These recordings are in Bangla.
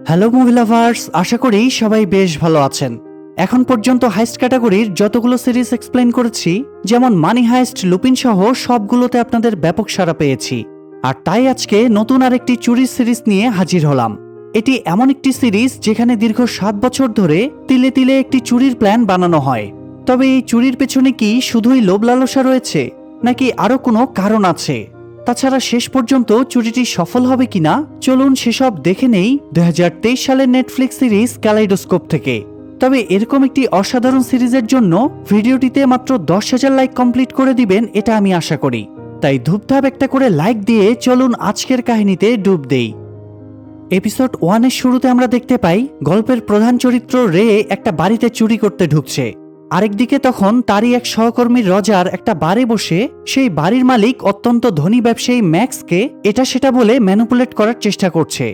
হ্যালো মুভি লাভার্স, আশা করি সবাই বেশ ভালো আছেন। এখন পর্যন্ত হাইস্ট ক্যাটাগরির যতগুলো সিরিজ এক্সপ্লেন করেছি, যেমন মানি হাইস্ট, লুপিন সহ সবগুলোতে আপনাদের ব্যাপক সাড়া পেয়েছি। আর তাই আজকে নতুন আরেকটি চুরির সিরিজ নিয়ে হাজির হলাম। এটি এমন একটি সিরিজ যেখানে দীর্ঘ 7 বছর ধরে তিলে তিলে একটি চুরির প্ল্যান বানানো হয়। তবে এই চুরির পেছনে কি শুধুই লোভ লালসা রয়েছে, নাকি আরো কোনো কারণ আছে? তাছাড়া শেষ পর্যন্ত চুরিটি সফল হবে কিনা, চলুন সেসব দেখে নেই 2023 সালের নেটফ্লিক্স সিরিজ ক্যালাইডোস্কোপ থেকে। তবে এরকম একটি অসাধারণ সিরিজের জন্য ভিডিওটিতে মাত্র 10,000 লাইক কমপ্লিট করে দিবেন, এটা আমি আশা করি। তাই ধূপধাপ একটা করে লাইক দিয়ে চলুন আজকের কাহিনীতে ডুব দেই। এপিসোড 1 এর শুরুতে আমরা দেখতে পাই গল্পের প্রধান চরিত্র রে একটা বাড়িতে চুরি করতে ঢুকছে। আরেকদিকে তখন তারই এক সহকর্মী রজার একটা বারে বসে সেই বাড়ির মালিক অত্যন্ত ধনী ব্যবসায়ী ম্যাক্সকে এটা সেটা বলে ম্যানিপুলেট করার চেষ্টা করছে।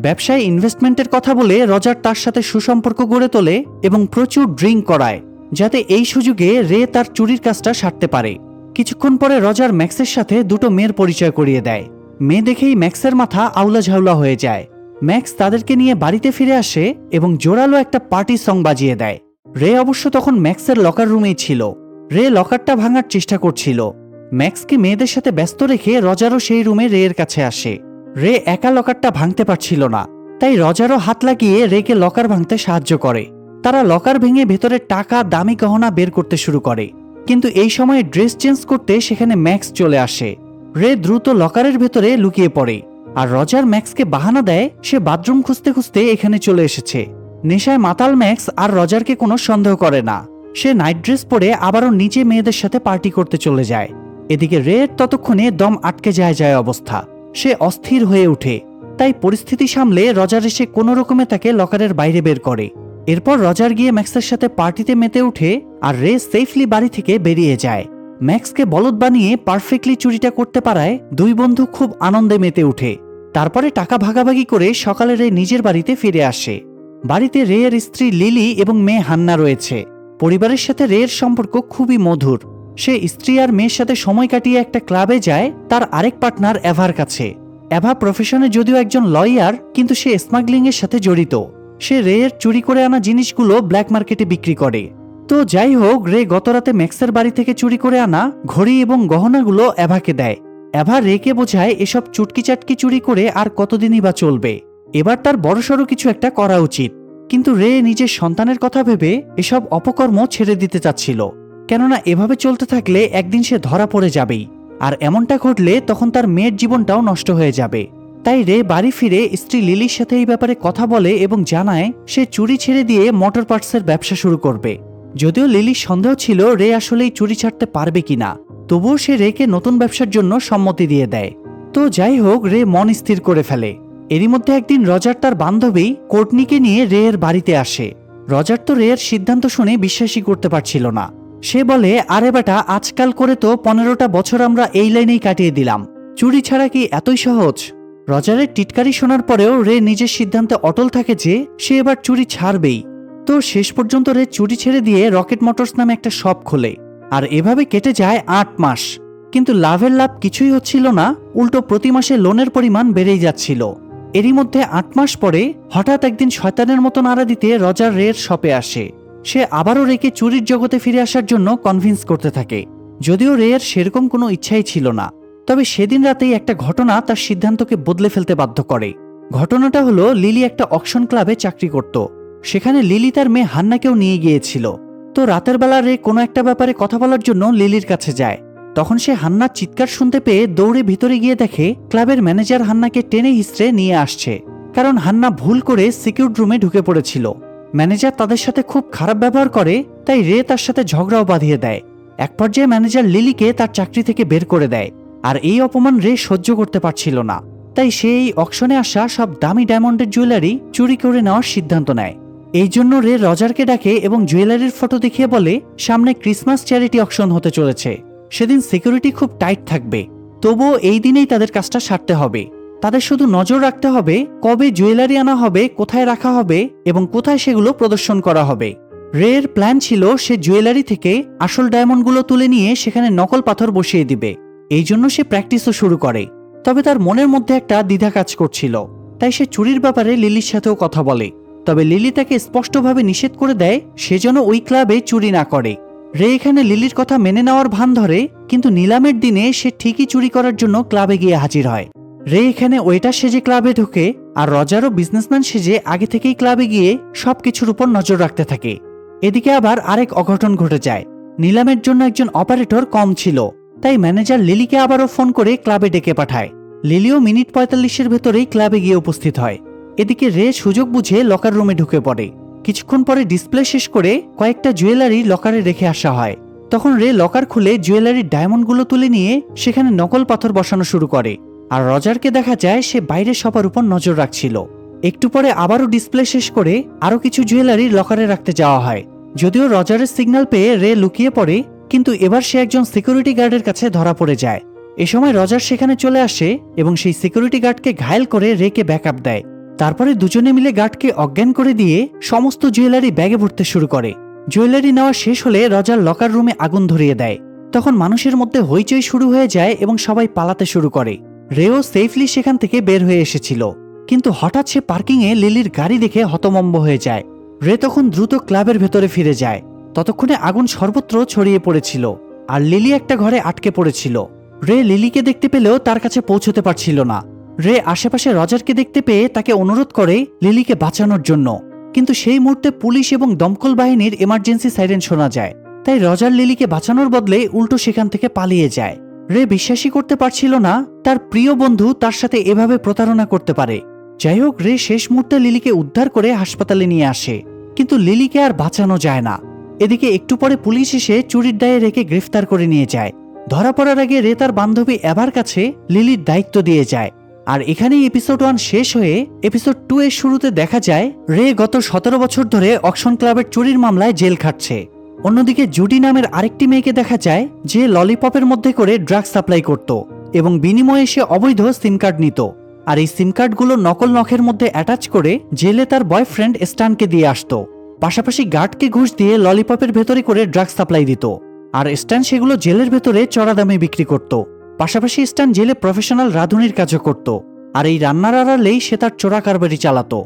ব্যবসায় ইনভেস্টমেন্টের কথা বলে রজার তার সাথে সুসম্পর্ক গড়ে তোলে এবং প্রচুর ড্রিঙ্ক করায়, যাতে এই সুযোগে রে তার চুরির কাজটা সারতে পারে। কিছুক্ষণ পরে রজার ম্যাক্সের সাথে দুটো মেয়ের পরিচয় করিয়ে দেয়। মেয়ে দেখেই ম্যাক্সের মাথা আউলা ঝাউলা হয়ে যায়। ম্যাক্স তাদেরকে নিয়ে বাড়িতে ফিরে আসে এবং জোরালো একটা পার্টি সং বাজিয়ে দেয়। রে অবশ্য তখন ম্যাক্সের লকার রুমেই ছিল। রে লকারটা ভাঙার চেষ্টা করছিল। ম্যাক্সকে মেয়েদের সাথে ব্যস্ত রেখে রজারও সেই রুমে রে এর কাছে আসে। রে একা লকারটা ভাঙতে পারছিল না, তাই রজারও হাত লাগিয়ে রেকে লকার ভাঙতে সাহায্য করে। তারা লকার ভেঙে ভেতরে টাকা, দামি গহনা বের করতে শুরু করে। কিন্তু এই সময়ে ড্রেস চেঞ্জ করতে সেখানে ম্যাক্স চলে আসে। রে দ্রুত লকারের ভেতরে লুকিয়ে পড়ে, আর রজার ম্যাক্সকে বাহানা দেয় সে বাথরুম খুঁজতে খুঁজতে এখানে চলে এসেছে। নেশায় মাতাল ম্যাক্স আর রজারকে কোনো সন্দেহ করে না। সে নাইট ড্রেস পরে আবারও নিচে মেয়েদের সাথে পার্টি করতে চলে যায়। এদিকে রের ততক্ষণে দম আটকে যায় অবস্থা। সে অস্থির হয়ে ওঠে। তাই পরিস্থিতি সামলে রজার এসে কোনো রকমে তাকে লকারের বাইরে বের করে। এরপর রজার গিয়ে ম্যাক্সের সাথে পার্টিতে মেতে ওঠে, আর রে সেফলি বাড়ি থেকে বেরিয়ে যায়। ম্যাক্সকে বলদ বানিয়ে পারফেক্টলি চুরিটা করতে পারায় দুই বন্ধু খুব আনন্দে মেতে ওঠে। তারপরে টাকা ভাগাভাগি করে সকালে রে নিজের বাড়িতে ফিরে আসে। বাড়িতে রে এর স্ত্রী লিলি এবং মেয়ে হান্না রয়েছে। পরিবারের সাথে রে এর সম্পর্ক খুবই মধুর। সে স্ত্রী আর মেয়ের সাথে সময় কাটিয়ে একটা ক্লাবে যায় তার আরেক পার্টনার এভার কাছে। এভা প্রফেশনে যদিও একজন লয়ার, কিন্তু সে স্মাগলিং এর সাথে জড়িত। সে রে এর চুরি করে আনা জিনিসগুলো ব্ল্যাক মার্কেটে বিক্রি করে। তো যাই হোক, রে গতরাতে ম্যাক্সের বাড়ি থেকে চুরি করে আনা ঘড়ি এবং গহনাগুলো এভাকে দেয়। এভা রেকে বোঝায় এসব চুটকি চাটকি চুরি করে আর কতদিনই বা চলবে, এবার তার বড়সড় কিছু একটা করা উচিত। কিন্তু রে নিজের সন্তানের কথা ভেবে এসব অপকর্ম ছেড়ে দিতে চাচ্ছিল, কেননা এভাবে চলতে থাকলে একদিন সে ধরা পড়ে যাবেই, আর এমনটা ঘটলে তখন তার মেয়ের জীবনটাও নষ্ট হয়ে যাবে। তাই রে বাড়ি ফিরে স্ত্রী লিলির সাথে এই ব্যাপারে কথা বলে এবং জানায় সে চুরি ছেড়ে দিয়ে মোটর পার্টসের ব্যবসা শুরু করবে। যদিও লিলির সন্দেহ ছিল রে আসলেই চুরি ছাড়তে পারবে কিনা, তবুও সে রেকে নতুন ব্যবসার জন্য সম্মতি দিয়ে দেয়। তো যাই হোক, রে মন স্থির করে ফেলে। এরই মধ্যে একদিন রজার তার বান্ধবী কোর্টনিকে নিয়ে রে এর বাড়িতে আসে। রজার তো রে এর সিদ্ধান্ত শুনে বিশ্বাসই করতে পারছিল না। সে বলে, আরে বেটা, আজকাল করে তো 15টা বছর আমরা এই লাইনেই কাটিয়ে দিলাম, চুরি ছাড়া কি এতই সহজ? রজারের টিটকারি শোনার পরেও রে নিজের সিদ্ধান্তে অটল থাকে যে সে এবার চুরি ছাড়বেই। তো শেষ পর্যন্ত রে চুরি ছেড়ে দিয়ে রকেট মোটরস নামে একটা শপ খোলে। আর এভাবে কেটে যায় 8 মাস। কিন্তু লাভের লাভ কিছুই হচ্ছিল না, উল্টো প্রতি মাসে লোনের পরিমাণ বেড়েই যাচ্ছিল। এরই মধ্যে 8 মাস পরে হঠাৎ একদিন শয়তানের মতো নাড়া দিতে রজার রের শপে আসে। সে আবারও রেকে চুরির জগতে ফিরে আসার জন্য কনভিন্স করতে থাকে। যদিও রের সেরকম কোনো ইচ্ছাই ছিল না, তবে সেদিন রাতেই একটা ঘটনা তার সিদ্ধান্তকে বদলে ফেলতে বাধ্য করে। ঘটনাটা হলো, লিলি একটা অকশন ক্লাবে চাকরি করত। সেখানে লিলি তার মেয়ে হান্নাকেও নিয়ে গিয়েছিল। তো রাতের বেলা রে কোনো একটা ব্যাপারে কথা বলার জন্য লিলির কাছে যায়। তখন সে হান্নার চিৎকার শুনতে পেয়ে দৌড়ে ভিতরে গিয়ে দেখে ক্লাবের ম্যানেজার হান্নাকে টেনে হিস্ট্রে নিয়ে আসছে, কারণ হান্না ভুল করে সিকিউর রুমে ঢুকে পড়েছিল। ম্যানেজার তাদের সাথে খুব খারাপ ব্যবহার করে, তাই রে তার সাথে ঝগড়াও বাঁধিয়ে দেয়। এক পর্যায়ে ম্যানেজার লিলিকে তার চাকরি থেকে বের করে দেয়। আর এই অপমান রে সহ্য করতে পারছিল না, তাই সে এই অকশনে আসা সব দামি ডায়মন্ডের জুয়েলারি চুরি করে নেওয়ার সিদ্ধান্ত নেয়। এই জন্য রে রজারকে ডাকে এবং জুয়েলারির ফটো দেখিয়ে বলে সামনে ক্রিসমাস চ্যারিটি অকশন হতে চলেছে, সেদিন সিকিউরিটি খুব টাইট থাকবে, তবুও এই দিনেই তাদের কাজটা সারতে হবে। তাদের শুধু নজর রাখতে হবে কবে জুয়েলারি আনা হবে, কোথায় রাখা হবে এবং কোথায় সেগুলো প্রদর্শন করা হবে। রের প্ল্যান ছিল সে জুয়েলারি থেকে আসল ডায়মন্ডগুলো তুলে নিয়ে সেখানে নকল পাথর বসিয়ে দিবে। এই জন্য সে প্র্যাকটিসও শুরু করে। তবে তার মনের মধ্যে একটা দ্বিধা কাজ করছিল। তাই সে চুরির ব্যাপারে লিলির সাথেও কথা বলে। তবে লিলি তাকে স্পষ্টভাবে নিষেধ করে দেয় সে যেন ওই ক্লাবে চুরি না করে। রে এখানে লিলির কথা মেনে নেওয়ার ভান ধরে, কিন্তু নিলামের দিনে সে ঠিকই চুরি করার জন্য ক্লাবে গিয়ে হাজির হয়। রে এখানে ওয়েটার সেজে ক্লাবে ঢোকে, আর রজারও বিজনেসম্যান সেজে আগে থেকেই ক্লাবে গিয়ে সবকিছুর উপর নজর রাখতে থাকে। এদিকে আবার আরেক অঘটন ঘটে যায়। নিলামের জন্য একজন অপারেটর কম ছিল, তাই ম্যানেজার লিলিকে আবারও ফোন করে ক্লাবে ডেকে পাঠায়। লিলিও মিনিট ৪৫-এর ভেতরেই ক্লাবে গিয়ে উপস্থিত হয়। এদিকে রে সুযোগ বুঝে লকার রুমে ঢুকে পড়ে। কিছুক্ষণ পরে ডিসপ্লে শেষ করে কয়েকটা জুয়েলারি লকারে রেখে আসা হয়। তখন রে লকার খুলে জুয়েলারির ডায়মন্ডগুলো তুলে নিয়ে সেখানে নকল পাথর বসানো শুরু করে। আর রজারকে দেখা যায় সে বাইরে সবার উপর নজর রাখছিল। একটু পরে আবারও ডিসপ্লে শেষ করে আরো কিছু জুয়েলারি লকারে রাখতে যাওয়া হয়। যদিও রজারের সিগন্যাল পেয়ে রে লুকিয়ে পড়ে, কিন্তু এবার সে একজন সিকিউরিটি গার্ডের কাছে ধরা পড়ে যায়। এ সময় রজার সেখানে চলে আসে এবং সেই সিকিউরিটি গার্ডকে ঘায়েল করে রেকে ব্যাকআপ দেয়। তারপরে দুজনে মিলে গার্ডকে অজ্ঞান করে দিয়ে সমস্ত জুয়েলারি ব্যাগে ভরতে শুরু করে। জুয়েলারি নেওয়া শেষ হলে রজার লকার রুমে আগুন ধরিয়ে দেয়। তখন মানুষের মধ্যে হইচই শুরু হয়ে যায় এবং সবাই পালাতে শুরু করে। রেও সেফলি সেখান থেকে বের হয়ে এসেছিল, কিন্তু হঠাৎ সে পার্কিংয়ে লিলির গাড়ি দেখে হতমম্ব হয়ে যায়। রে তখন দ্রুত ক্লাবের ভেতরে ফিরে যায়। ততক্ষণে আগুন সর্বত্র ছড়িয়ে পড়েছিল, আর লিলি একটা ঘরে আটকে পড়েছিল। রে লিলিকে দেখতে পেলেও তার কাছে পৌঁছতে পারছিল না। রে আশেপাশে রজারকে দেখতে পেয়ে তাকে অনুরোধ করে লিলিকে বাঁচানোর জন্য, কিন্তু সেই মুহূর্তে পুলিশ এবং দমকল বাহিনীর এমার্জেন্সি সাইরেন শোনা যায়। তাই রজার লিলিকে বাঁচানোর বদলে উল্টো সেখান থেকে পালিয়ে যায়। রে বিশ্বাসই করতে পারছিল না তার প্রিয় বন্ধু তার সাথে এভাবে প্রতারণা করতে পারে। যাই হোক, রে শেষ মুহূর্তে লিলিকে উদ্ধার করে হাসপাতালে নিয়ে আসে, কিন্তু লিলিকে আর বাঁচানো যায় না। এদিকে একটু পরে পুলিশ এসে চুরির দায়ে রেকে গ্রেফতার করে নিয়ে যায়। ধরা পড়ার আগে রে তার বান্ধবী এভার কাছে লিলির দায়িত্ব দিয়ে যায়। আর এখানেই এপিসোড 1 শেষ হয়ে এপিসোড 2 এর শুরুতে দেখা যায় রে গত 17 বছর ধরে অকশন ক্লাবের চুরির মামলায় জেল খাটছে। অন্যদিকে জুডি নামের আরেকটি মেয়েকে দেখা যায় যে ললিপপের মধ্যে করে ড্রাগ সাপ্লাই করত এবং বিনিময়ে সে অবৈধ সিম কার্ড নিত। আর এই সিম কার্ডগুলো নকল নখের মধ্যে অ্যাটাচ করে জেলে তার বয়ফ্রেন্ড স্টানকে দিয়ে আসতো। পাশাপাশি গার্ডকে ঘুষ দিয়ে ললিপপের ভেতরে করে ড্রাগ সাপ্লাই দিত, আর স্টান সেগুলো জেলের ভেতরে চড়া দামে বিক্রি করত। পাশাপাশি স্টান জেলে প্রফেশনাল রাঁধুনির কাজও করত, আর এই রান্নার আড়ালেই সে তার চোরা কারবারি চালাতো।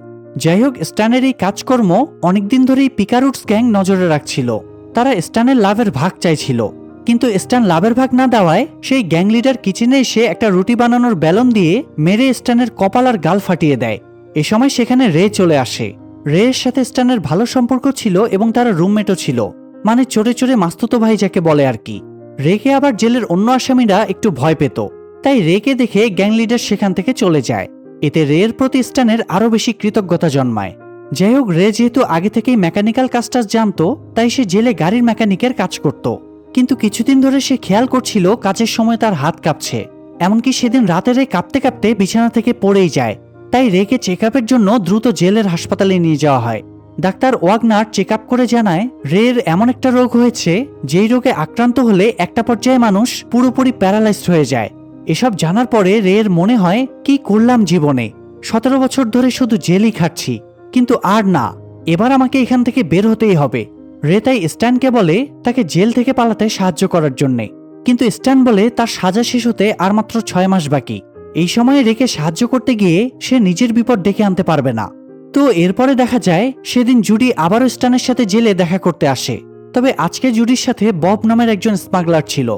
যাই হোক, স্টানের এই কাজকর্ম অনেকদিন ধরেই পিকারুটস গ্যাং নজরে রাখছিল। তারা স্টানের লাভের ভাগ চাইছিল, কিন্তু স্টান লাভের ভাগ না দেওয়ায় সেই গ্যাং লিডার কিচেনে এসে একটা রুটি বানানোর বেলন দিয়ে মেরে স্টানের কপাল আর গাল ফাটিয়ে দেয়। এ সময় সেখানে রে চলে আসে। রে এর সাথে স্টানের ভালো সম্পর্ক ছিল এবং তারা রুমমেটও ছিল, মানে চোরে চোরে মাস্তুতো ভাই যাকে বলে আর কি। রেকে আবার জেলের অন্য আসামিরা একটু ভয় পেত, তাই রেকে দেখে গ্যাং লিডার সেখান থেকে চলে যায়। এতে রের প্রতি স্টানের আরো বেশি কৃতজ্ঞতা জন্মায়। যাই হোক, রে যেহেতু আগে থেকেই মেকানিক্যাল কাজটা জানতো, তাই সে জেলে গাড়ির মেকানিকের কাজ করত। কিন্তু কিছুদিন ধরে সে খেয়াল করছিল কাজের সময় তার হাত কাঁপছে। এমনকি সেদিন রাতে রে কাঁপতে কাঁপতে বিছানা থেকে পড়েই যায়। তাই রেকে চেক আপের জন্য দ্রুত জেলের হাসপাতালে নিয়ে যাওয়া হয়। ডাক্তার ওয়াগনার চেক আপ করে জানায় রের এমন একটা রোগ হয়েছে যেই রোগে আক্রান্ত হলে একটা পর্যায়ে মানুষ পুরোপুরি প্যারালাইজড হয়ে যায়। এসব জানার পরে রের মনে হয় কি করলাম জীবনে, 17 বছর ধরে শুধু জেলই খাচ্ছি, কিন্তু আর না, এবার আমাকে এখান থেকে বের হতেই হবে। রে তাই স্ট্যানকে বলে তাকে জেল থেকে পালাতে সাহায্য করার জন্যে, কিন্তু স্ট্যান বলে তার সাজা শেষ হতে আর মাত্র 6 মাস বাকি। এই সময়ে রেকে সাহায্য করতে গিয়ে সে নিজের বিপদ ডেকে আনতে পারবে না। তো এরপরে দেখা যায় সেদিন জুডি আবারও স্ট্যানের সাথে জেলে দেখা করতে আসে। তবে আজকে জুডির সাথে বব নামের একজন স্মাগলার ছিল।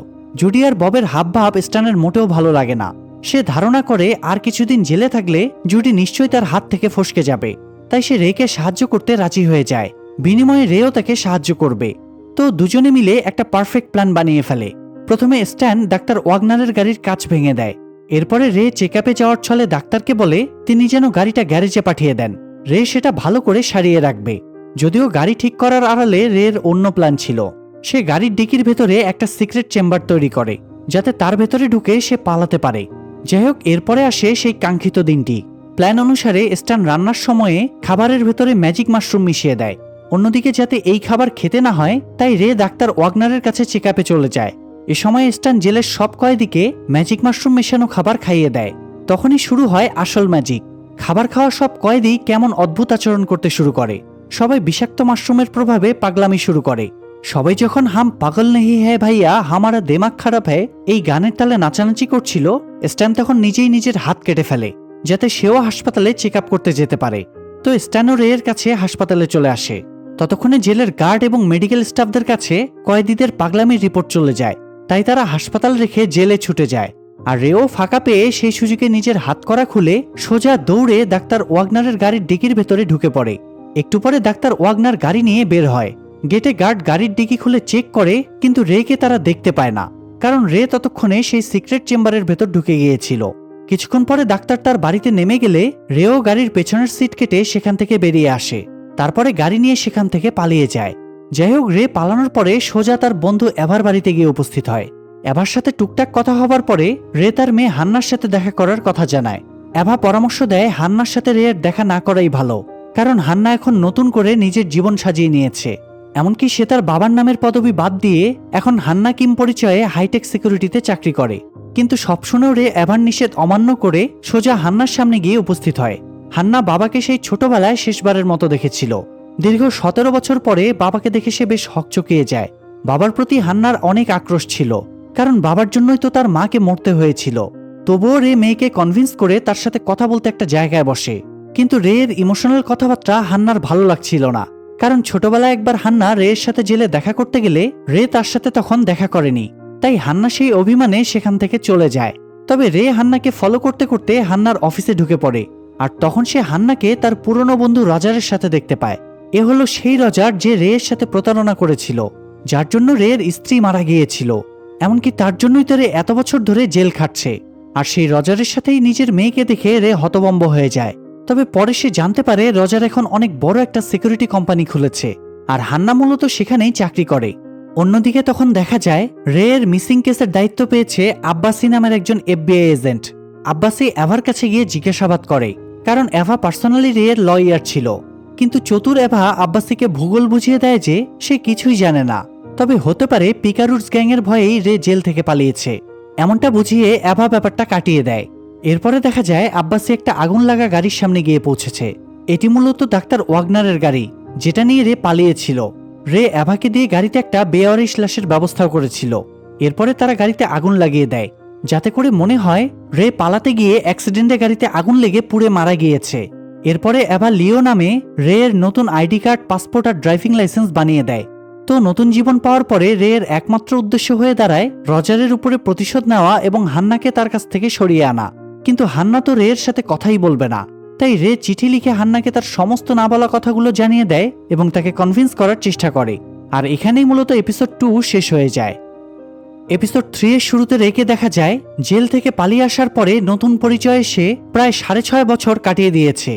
জুডি আর ববের হাবভাব স্ট্যানের মোটেও ভালো লাগে না। সে ধারণা করে আর কিছুদিন জেলে থাকলে জুডি নিশ্চয়ই তার হাত থেকে ফসকে যাবে, তাই সে রেকে সাহায্য করতে রাজি হয়ে যায়। বিনিময়ে রেও তাকে সাহায্য করবে। তো দুজনে মিলে একটা পারফেক্ট প্ল্যান বানিয়ে ফেলে। প্রথমে স্ট্যান ডাক্তার ওয়াগনারের গাড়ির কাঁচ ভেঙে দেয়। এরপরে রে চেক আপে যাওয়ার ছলে ডাক্তারকে বলে তিনি যেন গাড়িটা গ্যারেজে পাঠিয়ে দেন। রে সেটা ভালো করে সারিয়ে রাখবে। যদিও গাড়ি ঠিক করার আড়ালে রের অন্য প্ল্যান ছিল। সে গাড়ির ডিকির ভেতরে একটা সিক্রেট চেম্বার তৈরি করে, যাতে তার ভেতরে ঢুকে সে পালাতে পারে। যাই হোক, এরপরে আসে সেই কাঙ্ক্ষিত দিনটি। প্ল্যান অনুসারে স্ট্যান রান্নার সময়ে খাবারের ভেতরে ম্যাজিক মাশরুম মিশিয়ে দেয়। অন্যদিকে যাতে এই খাবার খেতে না হয়, তাই রে ডাক্তার ওয়াগনারের কাছে চেক আপে চলে যায়। এ সময় স্ট্যান জেলের সব কয়েদিকে ম্যাজিক মাশরুম মেশানো খাবার খাইয়ে দেয়। তখনই শুরু হয় আসল ম্যাজিক। খাবার খাওয়া সব কয়েদি কেমন অদ্ভুত আচরণ করতে শুরু করে। সবাই বিষাক্ত মাশরুমের প্রভাবে পাগলামি শুরু করে। সবাই যখন হাম পাগল নেহি হ্যায় ভাইয়া হামারা দেমাগ খারাপ হ্যায় এই গানের তালে নাচানাচি করছিল, স্ট্যান তখন নিজেই নিজের হাত কেটে ফেলে। যাতে সেও হাসপাতালে চেক আপ করতে যেতে পারে। তো স্ট্যানও রেয়ের কাছে হাসপাতালে চলে আসে। ততক্ষণে জেলের গার্ড এবং মেডিকেল স্টাফদের কাছে কয়েদিদের পাগলামির রিপোর্ট চলে যায়, তাই তারা হাসপাতাল রেখে জেলে ছুটে যায়। আর রেও ফাঁকা পেয়ে সেই সুযোগে নিজের হাতকড়া খুলে সোজা দৌড়ে ডাক্তার ওয়াগনারের গাড়ির ডিকির ভেতরে ঢুকে পড়ে। একটু পরে ডাক্তার ওয়াগনার গাড়ি নিয়ে বের হয়। গেটে গার্ড গাড়ির ডিকি খুলে চেক করে, কিন্তু রেকে তারা দেখতে পায় না, কারণ রে ততক্ষণে সেই সিক্রেট চেম্বারের ভেতর ঢুকে গিয়েছিল। কিছুক্ষণ পরে ডাক্তার তার বাড়িতে নেমে গেলে রেও গাড়ির পেছনের সিট কেটে সেখান থেকে বেরিয়ে আসে। তারপরে গাড়ি নিয়ে সেখান থেকে পালিয়ে যায়। যাই হোক, রে পালানোর পরে সোজা তার বন্ধু এভার বাড়িতে গিয়ে উপস্থিত হয়। এভার সাথে টুকটাক কথা হবার পরে রে তার মেয়ে হান্নার সাথে দেখা করার কথা জানায়। এভা পরামর্শ দেয় হান্নার সাথে রেয়ের দেখা না করাই ভালো, কারণ হান্না এখন নতুন করে নিজের জীবন সাজিয়ে নিয়েছে। এমনকি সে তার বাবার নামের পদবি বাদ দিয়ে এখন হান্না কিম পরিচয়ে হাইটেক সিকিউরিটিতে চাকরি করে। কিন্তু সব শুনেও রে এভার নিষেধ অমান্য করে সোজা হান্নার সামনে গিয়ে উপস্থিত হয়। হান্না বাবাকে সেই ছোটবেলায় শেষবারের মতো দেখেছিল। দীর্ঘ 17 বছর পরে বাবাকে দেখে সে বেশ হকচকিয়ে যায়। বাবার প্রতি হান্নার অনেক আক্রোশ ছিল, কারণ বাবার জন্যই তো তার মাকে মরতে হয়েছিল। তবুও রে মেয়েকে কনভিন্স করে তার সাথে কথা বলতে একটা জায়গায় বসে। কিন্তু রের ইমোশনাল কথাবার্তা হান্নার ভালো লাগছিল না, কারণ ছোটবেলায় একবার হান্না রের সাথে জেলে দেখা করতে গেলে রে তার সাথে তখন দেখা করেনি, তাই হান্না সেই অভিমানে সেখান থেকে চলে যায়। তবে রে হান্নাকে ফলো করতে করতে হান্নার অফিসে ঢুকে পড়ে, আর তখন সে হান্নাকে তার পুরনো বন্ধু রজারের সাথে দেখতে পায়। এ হলো সেই রজার যে রের সাথে প্রতারণা করেছিল, যার জন্য রের স্ত্রী মারা গিয়েছিল। এমনকি তার জন্যই তো রে এত বছর ধরে জেল খাটছে। আর সেই রজারের সাথেই নিজের মেয়েকে দেখে রে হতভম্ব হয়ে যায়। তবে পরে সে জানতে পারে রজার এখন অনেক বড় একটা সিকিউরিটি কোম্পানি খুলেছে, আর হান্না মূলত সেখানেই চাকরি করে। অন্যদিকে তখন দেখা যায় রেয়ের মিসিং কেসের দায়িত্ব পেয়েছে আব্বাসি নামের একজন FBI এজেন্ট। আব্বাসি এভার কাছে গিয়ে জিজ্ঞাসাবাদ করে, কারণ এভা পার্সোনালি রেয়ের লয়ার ছিল। কিন্তু চতুর এভা আব্বাসিকে ভূগোল বুঝিয়ে দেয় যে সে কিছুই জানে না, তবে হতে পারে পিকারুটস গ্যাংয়ের ভয়েই রে জেল থেকে পালিয়েছে। এমনটা বুঝিয়ে এভা ব্যাপারটা কাটিয়ে দেয়। এরপরে দেখা যায় আব্বাসি একটা আগুন লাগা গাড়ির সামনে গিয়ে পৌঁছেছে। এটি মূলত ডাক্তার ওয়াগনারের গাড়ি, যেটা নিয়ে রে পালিয়েছিল। রে এভাকে দিয়ে গাড়িতে একটা বেওয়ারিশ লাশের ব্যবস্থাও করেছিল। এরপরে তারা গাড়িতে আগুন লাগিয়ে দেয়, যাতে করে মনে হয় রে পালাতে গিয়ে অ্যাক্সিডেন্টে গাড়িতে আগুন লেগে পুড়ে মারা গিয়েছে। এরপরে এভা লিও নামে রেয়ের নতুন আইডি কার্ড, পাসপোর্ট আর ড্রাইভিং লাইসেন্স বানিয়ে দেয়। তো নতুন জীবন পাওয়ার পরে রেয়ের একমাত্র উদ্দেশ্য হয়ে দাঁড়ায় রজারের উপরে প্রতিশোধ নেওয়া এবং হান্নাকে তার কাছ থেকে সরিয়ে আনা। কিন্তু হান্না তো রেয়ের সাথে কথাই বলবে না, তাই রে চিঠি লিখে হান্নাকে তার সমস্ত না বলা কথাগুলো জানিয়ে দেয় এবং তাকে কনভিন্স করার চেষ্টা করে। আর এখানেই মূলত এপিসোড 2 শেষ হয়ে যায়। এপিসোড 3 এর শুরুতে রেকে দেখা যায় জেল থেকে পালিয়ে আসার পরে নতুন পরিচয়ে সে প্রায় 6.5 বছর কাটিয়ে দিয়েছে।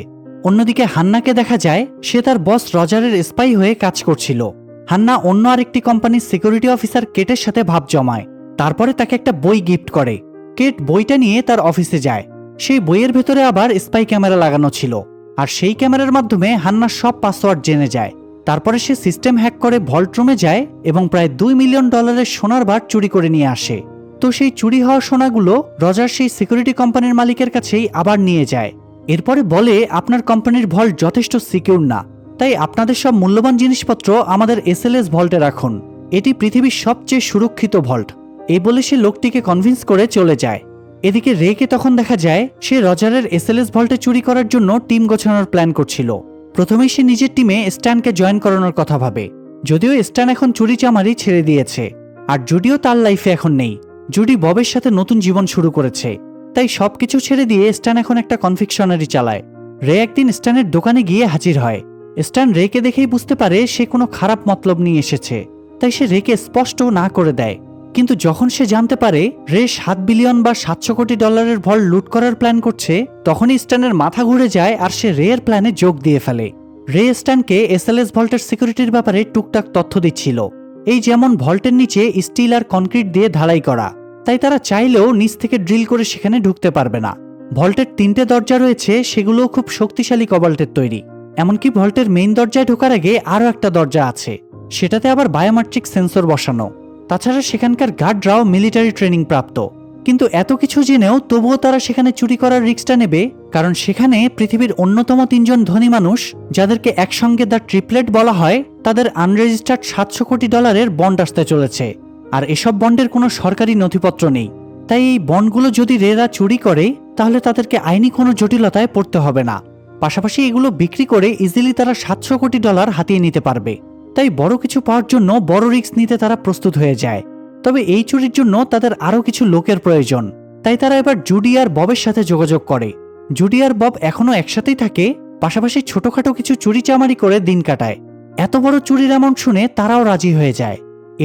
অন্যদিকে হান্নাকে দেখা যায় সে তার বস রজারের স্পাই হয়ে কাজ করছিল। হান্না অন্য আরেকটি কোম্পানির সিকিউরিটি অফিসার কেটের সাথে ভাব জমায়। তারপরে তাকে একটা বই গিফট করে। কেট বইটা নিয়ে তার অফিসে যায়। সেই বইয়ের ভেতরে আবার স্পাই ক্যামেরা লাগানো ছিল, আর সেই ক্যামেরার মাধ্যমে হান্নার সব পাসওয়ার্ড জেনে যায়। তারপরে সে সিস্টেম হ্যাক করে ভল্ট রুমে যায় এবং প্রায় $2 মিলিয়ন সোনার বার চুরি করে নিয়ে আসে। তো সেই চুরি হওয়া সোনাগুলো রজার সেই সিকিউরিটি কোম্পানির মালিকের কাছেই আবার নিয়ে যায়। এরপরে বলে, আপনার কোম্পানির ভল্ট যথেষ্ট সিকিউর না, তাই আপনাদের সব মূল্যবান জিনিসপত্র আমাদের SLS ভল্টে রাখুন। এটি পৃথিবীর সবচেয়ে সুরক্ষিত ভল্ট। এই বলে সে লোকটিকে কনভিন্স করে চলে যায়। এদিকে রেকে তখন দেখা যায় সে রজারের SLS ভল্টে চুরি করার জন্য টিম গোছানোর প্ল্যান করছিল। প্রথমেই সে নিজের টিমে স্ট্যানকে জয়েন করানোর কথা ভাবে, যদিও স্ট্যান এখন চুরি চামারি ছেড়ে দিয়েছে, আর জুডিও তার লাইফে এখন নেই। জুডি ববের সাথে নতুন জীবন শুরু করেছে, তাই সবকিছু ছেড়ে দিয়ে স্ট্যান এখন একটা কনফিকশনারি চালায়। রে একদিন স্ট্যানের দোকানে গিয়ে হাজির হয়। স্ট্যান রেকে দেখেই বুঝতে পারে সে কোনো খারাপ মতলব নিয়ে এসেছে, তাই সে রেকে স্পষ্ট না করে দেয়। কিন্তু যখন সে জানতে পারে রে $7 বিলিয়ন বা $700 কোটি ভল্ট লুট করার প্ল্যান করছে, তখনই স্ট্যানের মাথা ঘুরে যায় আর সে রের প্ল্যানে যোগ দিয়ে ফেলে। রে স্ট্যানকে SLS ভল্টের সিকিউরিটির ব্যাপারে টুকটাক তথ্য দিচ্ছিল। এই যেমন ভল্টের নিচে স্টিল আর কনক্রিট দিয়ে ঢালাই করা, তাই তারা চাইলেও নিচ থেকে ড্রিল করে সেখানে ঢুকতে পারবে না। ভল্টের 3টে দরজা রয়েছে, সেগুলোও খুব শক্তিশালী কবাল্টের তৈরি। এমনকি ভল্টের মেইন দরজায় ঢোকার আগে আরও একটা দরজা আছে, সেটাতে আবার বায়োমেট্রিক সেন্সর বসানো। তাছাড়া সেখানকার গার্ডরাও মিলিটারি ট্রেনিং প্রাপ্ত। কিন্তু এত কিছু জেনেও তবুও তারা সেখানে চুরি করার রিস্কটা নেবে, কারণ সেখানে পৃথিবীর অন্যতম 3 জন ধনী মানুষ, যাদেরকে একসঙ্গে দ্য ট্রিপলেট বলা হয়, তাদের আনরেজিস্টার্ড $700 কোটি বন্ড আসতে চলেছে। আর এসব বন্ডের কোনো সরকারি নথিপত্র নেই, তাই এই বন্ডগুলো যদি রেরা চুরি করে তাহলে তাদেরকে আইনি কোনো জটিলতায় পড়তে হবে না। পাশাপাশি এগুলো বিক্রি করে ইজিলি তারা $700 কোটি হাতিয়ে নিতে পারবে। তাই বড় কিছু পাওয়ার জন্য বড় রিস্ক নিতে তারা প্রস্তুত হয়ে যায়। তবে এই চুরির জন্য তাদের আরও কিছু লোকের প্রয়োজন। তাই তারা এবার জুডি আর ববের সাথে যোগাযোগ করে। জুডি আর বব এখনও একসাথেই থাকে, পাশাপাশি ছোটখাটো কিছু চুরি চামারি করে দিন কাটায়। এত বড় চুরির অ্যামাউন্ট শুনে তারাও রাজি হয়ে যায়।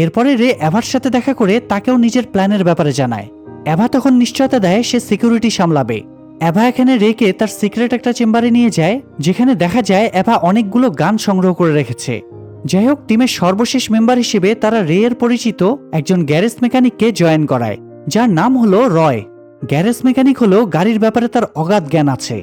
এরপরে রে এভার সাথে দেখা করে তাকেও নিজের প্ল্যানের ব্যাপারে জানায়। এভা তখন নিশ্চয়তা দেয় সে সিকিউরিটি সামলাবে। এভা এখানে রেকে তার সিক্রেট একটা চেম্বারে নিয়ে যায়, যেখানে দেখা যায় এভা অনেকগুলো গান সংগ্রহ করে রেখেছে। যাই হোক, টিমের সর্বশেষ মেম্বার হিসেবে তারা রে এর পরিচিত একজন গ্যারেজ মেকানিককে জয়েন করায়, যার নাম হলো রয়। গ্যারেজ মেকানিক হলো গাড়ির ব্যাপারে তার অগাধ জ্ঞান আছে।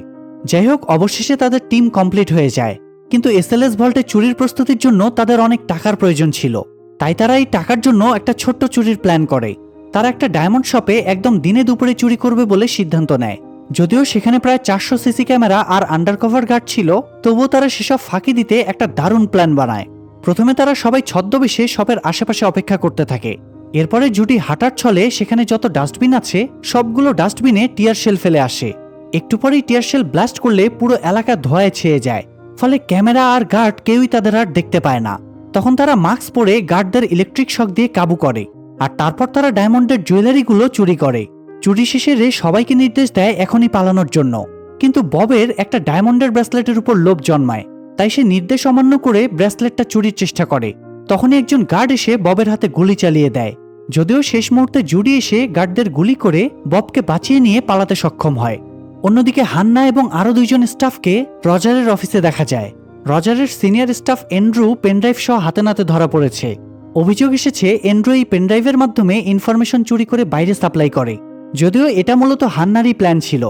যাই হোক, অবশেষে তাদের টিম কমপ্লিট হয়ে যায়। কিন্তু এসএলএস ভল্টে চুরির প্রস্তুতির জন্য তাদের অনেক টাকার প্রয়োজন ছিল। তাই তারা এই টাকার জন্য একটা ছোট্ট চুরির প্ল্যান করে। তারা একটা ডায়মন্ড শপে একদম দিনে দুপুরে চুরি করবে বলে সিদ্ধান্ত নেয়। যদিও সেখানে প্রায় 400 সিসি ক্যামেরা আর আন্ডারকভার গার্ড ছিল, তবুও তারা সেসব ফাঁকি দিতে একটা দারুণ প্ল্যান বানায়। প্রথমে তারা সবাই ছদ্মবেশে শপের আশেপাশে অপেক্ষা করতে থাকে। এরপরে জুডি হাঁটার ছলে সেখানে যত ডাস্টবিন আছে সবগুলো ডাস্টবিনে টিয়ার শেল ফেলে আসে। একটু পরেই টিয়ার শেল ব্লাস্ট করলে পুরো এলাকা ধোঁয়ায় ছেয়ে যায়। ফলে ক্যামেরা আর গার্ড কেউই তাদের আর দেখতে পায় না। তখন তারা মাস্ক পরে গার্ডদের ইলেকট্রিক শক দিয়ে কাবু করে, আর তারপর তারা ডায়মন্ডের জুয়েলারিগুলো চুরি করে। চুরি শেষে রে সবাইকে নির্দেশ দেয় এখনই পালানোর জন্য। কিন্তু ববের একটা ডায়মন্ডের ব্রেসলেটের উপর লোভ জন্মায়, তাই সে নির্দেশ অমান্য করে ব্রেসলেটটা চুরির চেষ্টা করে। তখনই একজন গার্ড এসে ববের হাতে গুলি চালিয়ে দেয়। যদিও শেষ মুহূর্তে জুডি এসে গার্ডদের গুলি করে ববকে বাঁচিয়ে নিয়ে পালাতে সক্ষম হয়। অন্যদিকে হান্না এবং আরও 2 জন স্টাফকে রজারের অফিসে দেখা যায়। রজারের সিনিয়র স্টাফ এন্ড্রু পেনড্রাইভ সহ হাতে নাতে ধরা পড়েছে। অভিযোগ এসেছে এন্ড্রু এই পেনড্রাইভের মাধ্যমে ইনফরমেশন চুরি করে বাইরে সাপ্লাই করে। যদিও এটা মূলত হান্নারই প্ল্যান ছিল।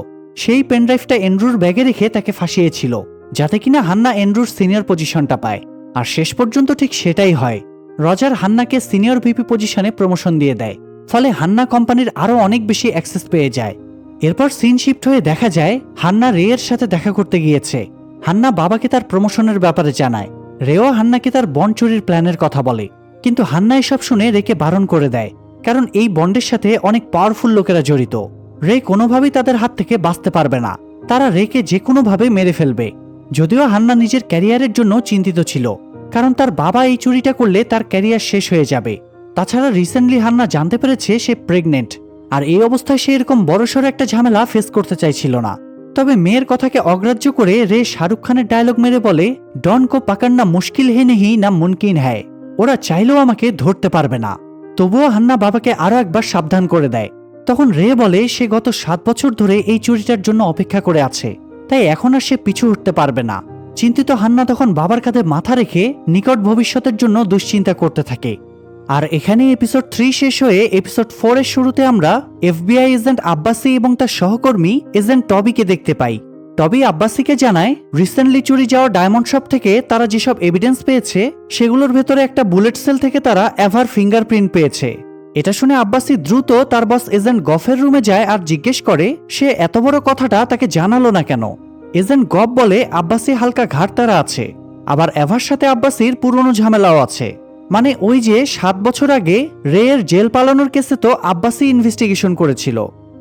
সেই পেনড্রাইভটা এন্ড্রুর ব্যাগে রেখে তাকে ফাঁসিয়েছিল, যাতে কিনা হান্না এন্ড্রুর সিনিয়র পজিশনটা পায়। আর শেষ পর্যন্ত ঠিক সেটাই হয়। রজার হান্নাকে সিনিয়র ভিপি পজিশনে প্রমোশন দিয়ে দেয়। ফলে হান্না কোম্পানির আরও অনেক বেশি অ্যাক্সেস পেয়ে যায়। এরপর সিন শিফট হয়ে দেখা যায় হান্না রে এর সাথে দেখা করতে গিয়েছে। হান্না বাবাকে তার প্রমোশনের ব্যাপারে জানায়। রেও হান্নাকে তার বন্ড চুরির প্ল্যানের কথা বলে, কিন্তু হান্না এসব শুনে রেকে বারণ করে দেয়, কারণ এই বন্ডের সাথে অনেক পাওয়ারফুল লোকেরা জড়িত। রে কোনোভাবেই তাদের হাত থেকে বাঁচতে পারবে না। তারা রেকে যে কোনোভাবে মেরে ফেলবে। যদিও হান্না নিজের ক্যারিয়ারের জন্য চিন্তিত ছিল, কারণ তার বাবা এই চুরিটা করলে তার ক্যারিয়ার শেষ হয়ে যাবে। তাছাড়া রিসেন্টলি হান্না জানতে পেরেছে সে প্রেগনেন্ট, আর এই অবস্থায় সে এরকম বড়সড় একটা ঝামেলা ফেস করতে চাইছিল না। তবে মেয়ের কথাকে অগ্রাহ্য করে রে শাহরুখ খানের ডায়লগ মেরে বলে, ডন কো পাকাড়না মুশকিল হে নেহি না মুমকিন হ্যায়। ওরা চাইলেও আমাকে ধরতে পারবে না। তবুও হান্না বাবাকে আরো একবার সাবধান করে দেয়। তখন রে বলে সে গত 7 বছর ধরে এই চুরিটার জন্য অপেক্ষা করে আছে, তাই এখন আর সে পিছু উঠতে পারবে না। চিন্তিত হান্না তখন বাবার কাঁধে মাথা রেখে নিকট ভবিষ্যতের জন্য দুশ্চিন্তা করতে থাকে। আর এখানে এপিসোড 3 শেষ হয়ে এপিসোড 4 এর শুরুতে আমরা এফবিআই এজেন্ট আব্বাসি এবং তার সহকর্মী এজেন্ট টবিকে দেখতে পাই। টবি আব্বাসিকে জানায় রিসেন্টলি চুরি যাওয়া ডায়মন্ড শপ থেকে তারা যেসব এভিডেন্স পেয়েছে সেগুলোর ভেতরে একটা বুলেট সেল থেকে তারা এভার ফিঙ্গারপ্রিন্ট পেয়েছে। এটা শুনে আব্বাসি দ্রুত তার বস এজেন্ট গফের রুমে যায় আর জিজ্ঞেস করে সে এত বড় কথাটা তাকে জানালো না কেন। এজেন্ট গফ বলে আব্বাসি হালকা ঘাড়তারা আছে, আবার এভার সাথে আব্বাসির পুরনো ঝামেলাও আছে। মানে ওই যে 7 বছর আগে রে এর জেল পালানোর কেসে তো আব্বাসি ইনভেস্টিগেশন করেছিল,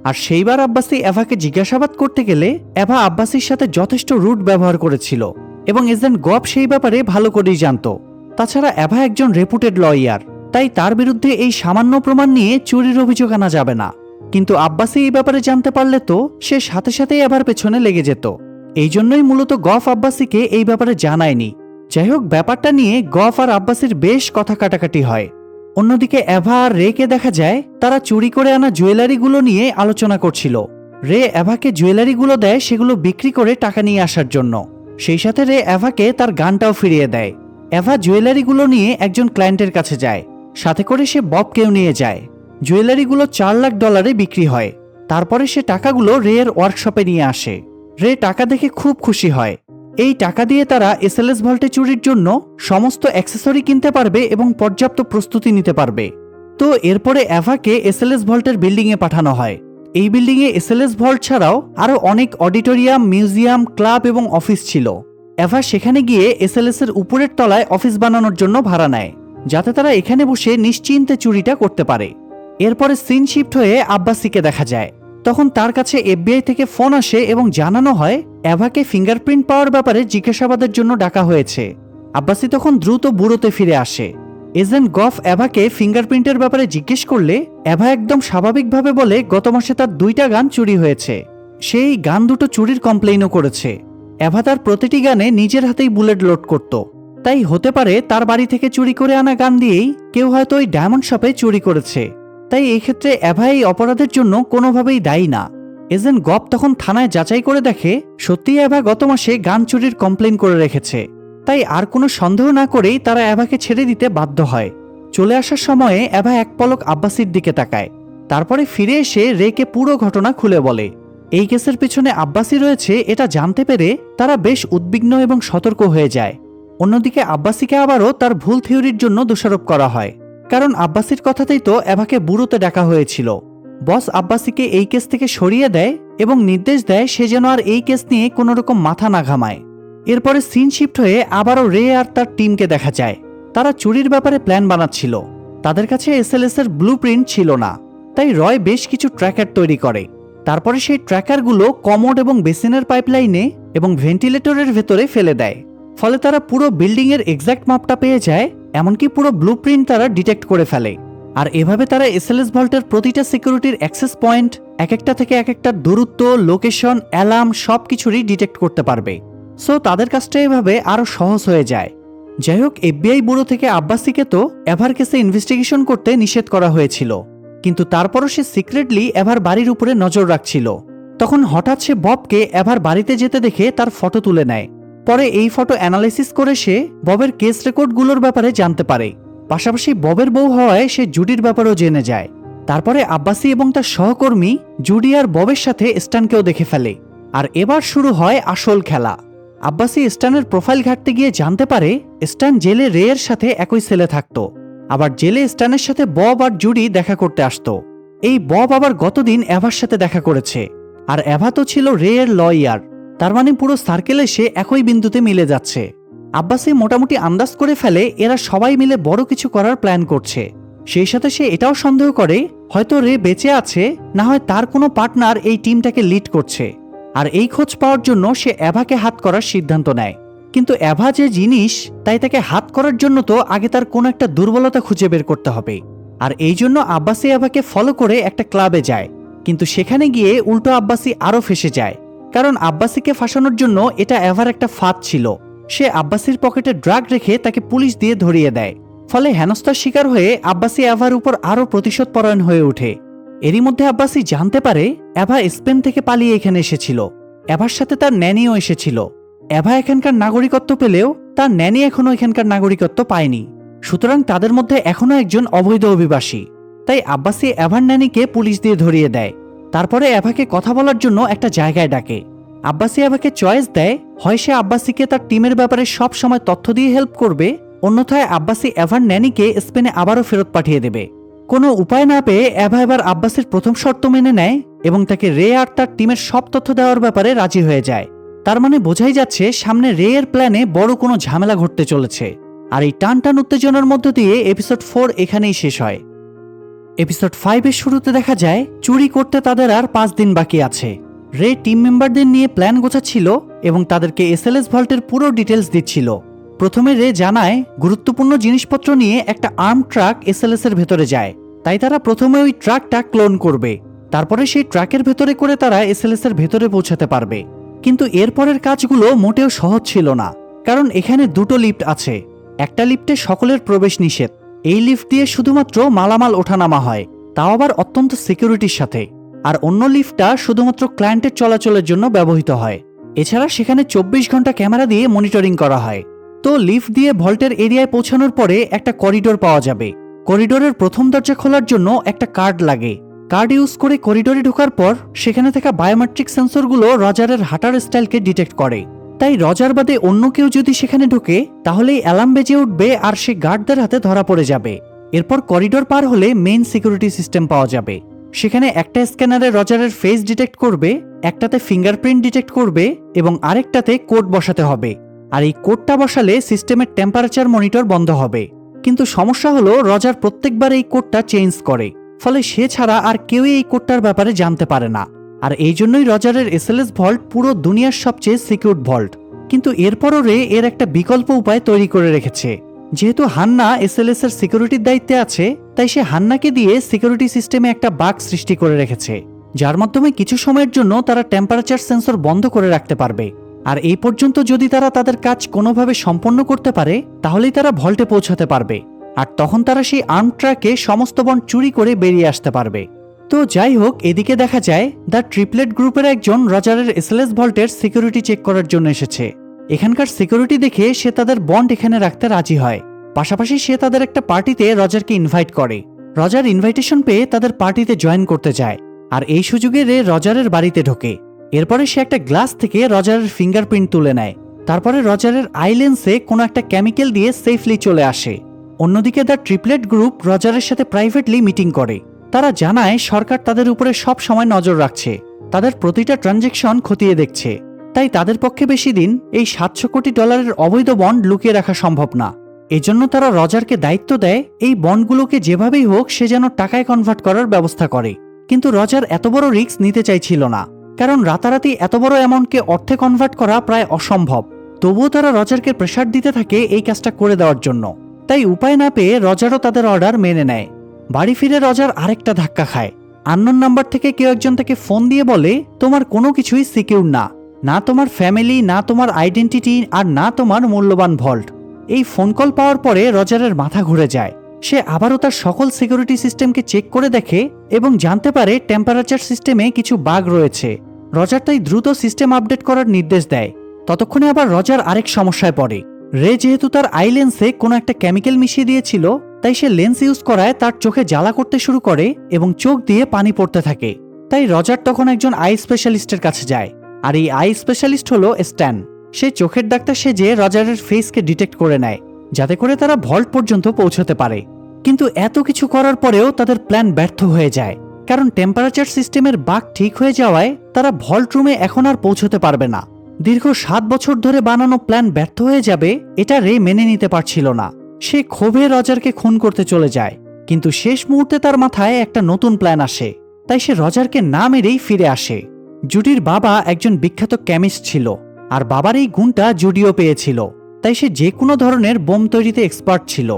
আর সেইবার আব্বাসি এভাকে জিজ্ঞাসাবাদ করতে গেলে এভা আব্বাসির সাথে যথেষ্ট রুড ব্যবহার করেছিল, এবং এজেন্ট গফ সেই ব্যাপারে ভালো করেই জানত। তাছাড়া এভা একজন রেপুটেড লয়ার, তাই তার বিরুদ্ধে এই সামান্য প্রমাণ নিয়ে চুরির অভিযোগ আনা যাবে না। কিন্তু আব্বাসি এই ব্যাপারে জানতে পারলে তো সে সাথে সাথেই এভার পেছনে লেগে যেত। এই জন্যই মূলত গফ আব্বাসিকে এই ব্যাপারে জানায়নি। যাই হোক, ব্যাপারটা নিয়ে গফ আর আব্বাসির বেশ কথা কাটাকাটি হয়। অন্যদিকে এভা আর রেকে দেখা যায় তারা চুরি করে আনা জুয়েলারিগুলো নিয়ে আলোচনা করছিল। রে এভাকে জুয়েলারিগুলো দেয় সেগুলো বিক্রি করে টাকা নিয়ে আসার জন্য। সেই সাথে রে এভাকে তার গানটাও ফিরিয়ে দেয়। এভা জুয়েলারিগুলো নিয়ে একজন ক্লায়েন্টের কাছে যায়, সাথে করে সে ববকেও নিয়ে যায়। জুয়েলারিগুলো $4 লাখ বিক্রি হয়। তারপরে সে টাকাগুলো রে এর ওয়ার্কশপে নিয়ে আসে। রে টাকা দেখে খুব খুশি হয়। এই টাকা দিয়ে তারা এসএলএস ভল্টে চুরির জন্য সমস্ত অ্যাক্সেসরি কিনতে পারবে এবং পর্যাপ্ত প্রস্তুতি নিতে পারবে। তো এরপরে এভাকে এসএলএস ভল্টের বিল্ডিংয়ে পাঠানো হয়। এই বিল্ডিংয়ে এসএলএস ভল্ট ছাড়াও আরও অনেক অডিটোরিয়াম, মিউজিয়াম, ক্লাব এবং অফিস ছিল। এভা সেখানে গিয়ে এসএলএস এর উপরের তলায় অফিস বানানোর জন্য ভাড়া নেয়, যাতে তারা এখানে বসে নিশ্চিন্তে চুরিটা করতে পারে। এরপরে সিন শিফট হয়ে আব্বাসিকে দেখা যায়। তখন তার কাছে FBI থেকে ফোন আসে এবং জানানো হয় এভাকে ফিঙ্গারপ্রিন্ট পাওয়ার ব্যাপারে জিজ্ঞাসাবাদের জন্য ডাকা হয়েছে। আব্বাসি তখন দ্রুত ব্যুরোতে ফিরে আসে। এজেন্ট গফ এভাকে ফিঙ্গারপ্রিন্টের ব্যাপারে জিজ্ঞেস করলে এভা একদম স্বাভাবিকভাবে বলে গত মাসে তার 2টা গান চুরি হয়েছে। সেই গান দুটো চুরির কমপ্লেইনও করেছে। এভা তার প্রতিটি গানে নিজের হাতেই বুলেট লোড করত। তাই হতে পারে তার বাড়ি থেকে চুরি করে আনা গান দিয়েই কেউ হয়তো ওই ডায়মন্ড শপে চুরি করেছে। তাই এই ক্ষেত্রে এভা এই অপরাধের জন্য কোনোভাবেই দায়ী না। এজেন্ট গফ তখন থানায় যাচাই করে দেখে সত্যিই এভা গত মাসে গান চুরির কমপ্লেইন করে রেখেছে। তাই আর কোনো সন্দেহ না করেই তারা এভাকে ছেড়ে দিতে বাধ্য হয়। চলে আসার সময়ে এভা এক পলক আব্বাসির দিকে তাকায়, তারপরে ফিরে এসে রেকে পুরো ঘটনা খুলে বলে। এই কেসের পিছনে আব্বাসি রয়েছে এটা জানতে পেরে তারা বেশ উদ্বিগ্ন এবং সতর্ক হয়ে যায়। অন্যদিকে আব্বাসিকে আবারও তার ভুল থিওরির জন্য দোষারোপ করা হয়, কারণ আব্বাসির কথাতেই তো এভাকে ব্যুরোতে ডাকা হয়েছিল। বস আব্বাসিকে এই কেস থেকে সরিয়ে দেয় এবং নির্দেশ দেয় সে যেন আর এই কেস নিয়ে কোনো রকম মাথা না ঘামায়। এরপরে সিন শিফট হয়ে আবারও রে আর তার টিমকে দেখা যায়। তারা চুরির ব্যাপারে প্ল্যান বানাচ্ছিল। তাদের কাছে SLS এর ব্লুপ্রিন্ট ছিল না, তাই রয় বেশ কিছু ট্র্যাকার তৈরি করে। তারপরে সেই ট্র্যাকারগুলো কমোড এবং বেসিনের পাইপলাইনে এবং ভেন্টিলেটরের ভেতরে ফেলে দেয়। ফলে তারা পুরো বিল্ডিংয়ের এক্স্যাক্ট মাপটা পেয়ে যায়, এমনকি পুরো ব্লুপ্রিন্ট তারা ডিটেক্ট করে ফেলে। আর এভাবে তারা SLS ভল্টের প্রতিটা সিকিউরিটির অ্যাক্সেস পয়েন্ট, এক একটা থেকে এক একটা দূরত্ব, লোকেশন, অ্যালার্ম সবকিছুরই ডিটেক্ট করতে পারবে। সো তাদের কাজটা এভাবে আরও সহজ হয়ে যায়। যাই হোক, FBI ব্যুরো থেকে আব্বাসিকে তো এভার কেসে ইনভেস্টিগেশন করতে নিষেধ করা হয়েছিল, কিন্তু তারপরও সে সিক্রেটলি এভার বাড়ির উপরে নজর রাখছিল। তখন হঠাৎ সে ববকে এভার বাড়িতে যেতে দেখে তার ফটো তুলে নেয়। পরে এই ফটো অ্যানালাইসিস করে সে ববের কেস রেকর্ডগুলোর ব্যাপারে জানতে পারে। পাশাপাশি ববের বউ হওয়ায় সে জুডির ব্যাপারেও জেনে যায়। তারপরে আব্বাসি এবং তার সহকর্মী জুডি আর ববের সাথে স্ট্যানকেও দেখে ফেলে। আর এবার শুরু হয় আসল খেলা। আব্বাসি স্ট্যানের প্রোফাইল ঘাঁটতে গিয়ে জানতে পারে স্ট্যান জেলে রে এর সাথে একই সেলে থাকত। আবার জেলে স্ট্যানের সাথে বব আর জুডি দেখা করতে আসত। এই বব আবার গতদিন এভার সাথে দেখা করেছে। আর এভা তো ছিল রে এর লয়ার। তার মানে পুরো সার্কেলে সে একই বিন্দুতে মিলে যাচ্ছে। আব্বাসি মোটামুটি আন্দাজ করে ফেলে এরা সবাই মিলে বড় কিছু করার প্ল্যান করছে। সেই সাথে সে এটাও সন্দেহ করে হয়তো রে বেঁচে আছে, না হয় তার কোনো পার্টনার এই টিমটাকে লিড করছে। আর এই খোঁজ পাওয়ার জন্য সে এভাকে হাত করার সিদ্ধান্ত নেয়। কিন্তু এভা যে জিনিস, তাই তাকে হাত করার জন্য তো আগে তার কোনো একটা দুর্বলতা খুঁজে বের করতে হবে। আর এই জন্য আব্বাসি এভাকে ফলো করে একটা ক্লাবে যায়। কিন্তু সেখানে গিয়ে উল্টো আব্বাসি আরও ফেঁসে যায়, কারণ আব্বাসিকে ফাঁসানোর জন্য এটা এভার একটা ফাঁদ ছিল। সে আব্বাসির পকেটে ড্রাগ রেখে তাকে পুলিশ দিয়ে ধরিয়ে দেয়। ফলে হেনস্থার শিকার হয়ে আব্বাসি এভার উপর আরও প্রতিশোধপরায়ণ হয়ে ওঠে। এরই মধ্যে আব্বাসি জানতে পারে এভা স্পেন থেকে পালিয়ে এখানে এসেছিল। এভার সাথে তার ন্যানিও এসেছিল। এভা এখানকার নাগরিকত্ব পেলেও তার ন্যানি এখনো এখানকার নাগরিকত্ব পায়নি। সুতরাং তাদের মধ্যে এখনো একজন অবৈধ অভিবাসী। তাই আব্বাসি এভার ন্যানিকে পুলিশ দিয়ে ধরিয়ে দেয়। তারপরে এভাকে কথা বলার জন্য একটা জায়গায় ডাকে। আব্বাসি এভাকে চয়েস দেয়, হয় সে আব্বাসিকে তার টিমের ব্যাপারে সব সময় তথ্য দিয়ে হেল্প করবে, অন্যথায় আব্বাসি এভার ন্যানিকে স্পেনে আবারও ফেরত পাঠিয়ে দেবে। কোনো উপায় না পেয়ে এভা এবার আব্বাসির প্রথম শর্ত মেনে নেয় এবং তাকে রে আর তার টিমের সব তথ্য দেওয়ার ব্যাপারে রাজি হয়ে যায়। তার মানে বোঝাই যাচ্ছে সামনে রে এর প্ল্যানে বড় কোনো ঝামেলা ঘটতে চলেছে। আর এই টান উত্তেজনার মধ্য দিয়ে এপিসোড 4 এখানেই শেষ হয়। এপিসোড 5 এর শুরুতে দেখা যায় চুরি করতে তাদের আর 5 দিন বাকি আছে। রে টিম মেম্বারদের নিয়ে প্ল্যান গোছাচ্ছিল এবং তাদেরকে SLS ভল্টের পুরো ডিটেলস দিচ্ছিল। প্রথমে রে জানায় গুরুত্বপূর্ণ জিনিসপত্র নিয়ে একটা আর্ম ট্রাক SLS এর ভেতরে যায়, তাই তারা প্রথমে ওই ট্রাকটা ক্লোন করবে। তারপরে সেই ট্রাকের ভেতরে করে তারা SLS এর ভেতরে পৌঁছাতে পারবে। কিন্তু এরপরের কাজগুলো মোটেও সহজ ছিল না, কারণ এখানে দুটো লিফট আছে। একটা লিফটে সকলের প্রবেশ নিষেধ। এই লিফট দিয়ে শুধুমাত্র মালামাল ওঠানামা হয়, তাও আবার অত্যন্ত সিকিউরিটির সাথে। আর অন্য লিফটটা শুধুমাত্র ক্লায়েন্টের চলাচলের জন্য ব্যবহৃত হয়। এছাড়া সেখানে 24 ঘন্টা ক্যামেরা দিয়ে মনিটরিং করা হয়। তো লিফট দিয়ে ভল্টের এরিয়ায় পৌঁছানোর পরে একটা করিডোর পাওয়া যাবে। করিডোরের প্রথম দরজা খোলার জন্য একটা কার্ড লাগে। কার্ড ইউজ করে করিডোরে ঢোকার পর সেখানে থাকা বায়োমেট্রিক সেন্সরগুলো রজারের হাঁটার স্টাইলকে ডিটেক্ট করে। তাই রজার বাদে অন্য কেউ যদি সেখানে ঢোকে তাহলেই অ্যালার্ম বেজে উঠবে আর সে গার্ডদের হাতে ধরা পড়ে যাবে। এরপর করিডোর পার হলে মেইন সিকিউরিটি সিস্টেম পাওয়া যাবে। সেখানে একটা স্ক্যানারে রজারের ফেস ডিটেক্ট করবে, একটাতে ফিঙ্গারপ্রিন্ট ডিটেক্ট করবে এবং আরেকটাতে কোড বসাতে হবে। আর এই কোডটা বসালে সিস্টেমের টেম্পারেচার মনিটর বন্ধ হবে। কিন্তু সমস্যা হলো রজার প্রত্যেকবার এই কোডটা চেঞ্জ করে, ফলে সে ছাড়া আর কেউই এই কোডটার ব্যাপারে জানতে পারে না। আর এই জন্যই রজারের এসএলএস ভল্ট পুরো দুনিয়ার সবচেয়ে সিকিউরড ভল্ট। কিন্তু এরপরও রে এর একটা বিকল্প উপায় তৈরি করে রেখেছে। যেহেতু হান্না এসএলএস এর সিকিউরিটির দায়িত্বে আছে, তাই সে হান্নাকে দিয়ে সিকিউরিটি সিস্টেমে একটা বাগ সৃষ্টি করে রেখেছে, যার মাধ্যমে কিছু সময়ের জন্য তারা টেম্পারেচার সেন্সর বন্ধ করে রাখতে পারবে। আর এই পর্যন্ত যদি তারা তাদের কাজ কোনোভাবে সম্পন্ন করতে পারে, তাহলেই তারা ভল্টে পৌঁছাতে পারবে। আর তখন তারা সেই আর্ম ট্রাকে সমস্ত বন্ড চুরি করে বেরিয়ে আসতে পারবে। তো যাই হোক, এদিকে দেখা যায় দ্য ট্রিপলেট গ্রুপের একজন রজারের এসএলএস ভল্টের সিকিউরিটি চেক করার জন্য এসেছে। এখানকার সিকিউরিটি দেখে সে তাদের বন্ড এখানে রাখতে রাজি হয়। পাশাপাশি সে তাদের একটা পার্টিতে রজারকে ইনভাইট করে। রজার ইনভাইটেশন পেয়ে তাদের পার্টিতে জয়েন করতে যায়। আর এই সুযোগে রে রজারের বাড়িতে ঢোকে। এরপরে সে একটা গ্লাস থেকে রজারের ফিঙ্গারপ্রিন্ট তুলে নেয়। তারপরে রজারের আই লেন্সে কোনো একটা কেমিক্যাল দিয়ে সেফলি চলে আসে। অন্যদিকে দ্য ট্রিপলেট গ্রুপ রজারের সাথে প্রাইভেটলি মিটিং করে। তারা জানায় সরকার তাদের উপরে সব সময় নজর রাখছে, তাদের প্রতিটা ট্রানজ্যাকশন খতিয়ে দেখছে। তাই তাদের পক্ষে বেশি দিন এই $700 কোটি অবৈধ বন্ড লুকিয়ে রাখা সম্ভব না। এজন্য তারা রজারকে দায়িত্ব দেয় এই বন্ডগুলোকে যেভাবেই হোক সে যেন টাকায় কনভার্ট করার ব্যবস্থা করে। কিন্তু রজার এত বড় রিস্ক নিতে চাইছিল না, কারণ রাতারাতি এত বড় অ্যামাউন্টকে অর্থে কনভার্ট করা প্রায় অসম্ভব। তবুও তারা রজারকে প্রেসার দিতে থাকে এই কাজটা করে দেওয়ার জন্য। তাই উপায় না পেয়ে রজারও তাদের অর্ডার মেনে নেয়। বাড়ি ফিরে রজার আরেকটা ধাক্কা খায়। আননোন নাম্বার থেকে কেউ একজন তাকে ফোন দিয়ে বলে, তোমার কোনো কিছুই সিকিউর না, না তোমার ফ্যামিলি, না তোমার আইডেন্টিটি, আর না তোমার মূল্যবান ভল্ট। এই ফোন কল পাওয়ার পরে রজারের মাথা ঘুরে যায়। সে আবারও তার সকল সিকিউরিটি সিস্টেমকে চেক করে দেখে এবং জানতে পারে টেম্পারেচার সিস্টেমে কিছু বাগ রয়েছে। রজার তাই দ্রুত সিস্টেম আপডেট করার নির্দেশ দেয়। ততক্ষণে আবার রজার আরেক সমস্যায় পড়ে। রে যেহেতু তার আই লেন্সে কোনো একটা কেমিক্যাল মিশিয়ে দিয়েছিল, তাই সে লেন্স ইউজ করায় তার চোখে জ্বালা করতে শুরু করে এবং চোখ দিয়ে পানি পড়তে থাকে। তাই রজার তখন একজন আই স্পেশালিস্টের কাছে যায়। আর এই আই স্পেশালিস্ট হলো স্ট্যান। সে চোখের ডাক্তার সেজে রজারের ফেসকে ডিটেক্ট করে নেয়, যাতে করে তারা ভল্ট পর্যন্ত পৌঁছতে পারে। কিন্তু এত কিছু করার পরেও তাদের প্ল্যান ব্যর্থ হয়ে যায়, কারণ টেম্পারেচার সিস্টেমের বাগ ঠিক হয়ে যাওয়ায় তারা ভল্ট রুমে এখন আর পৌঁছতে পারবে না। দীর্ঘ 7 বছর ধরে বানানো প্ল্যান ব্যর্থ হয়ে যাবে, এটা রে মেনে নিতে পারছিল না। সে ক্ষোভে রজারকে খুন করতে চলে যায়। কিন্তু শেষ মুহূর্তে তার মাথায় একটা নতুন প্ল্যান আসে, তাই সে রজারকে না মেরেই ফিরে আসে। জুডির বাবা একজন বিখ্যাত কেমিস্ট ছিল, আর বাবার এই গুণটা জুডিও পেয়েছিল। তাই সে যে কোনো ধরনের বোম তৈরিতে এক্সপার্ট ছিল।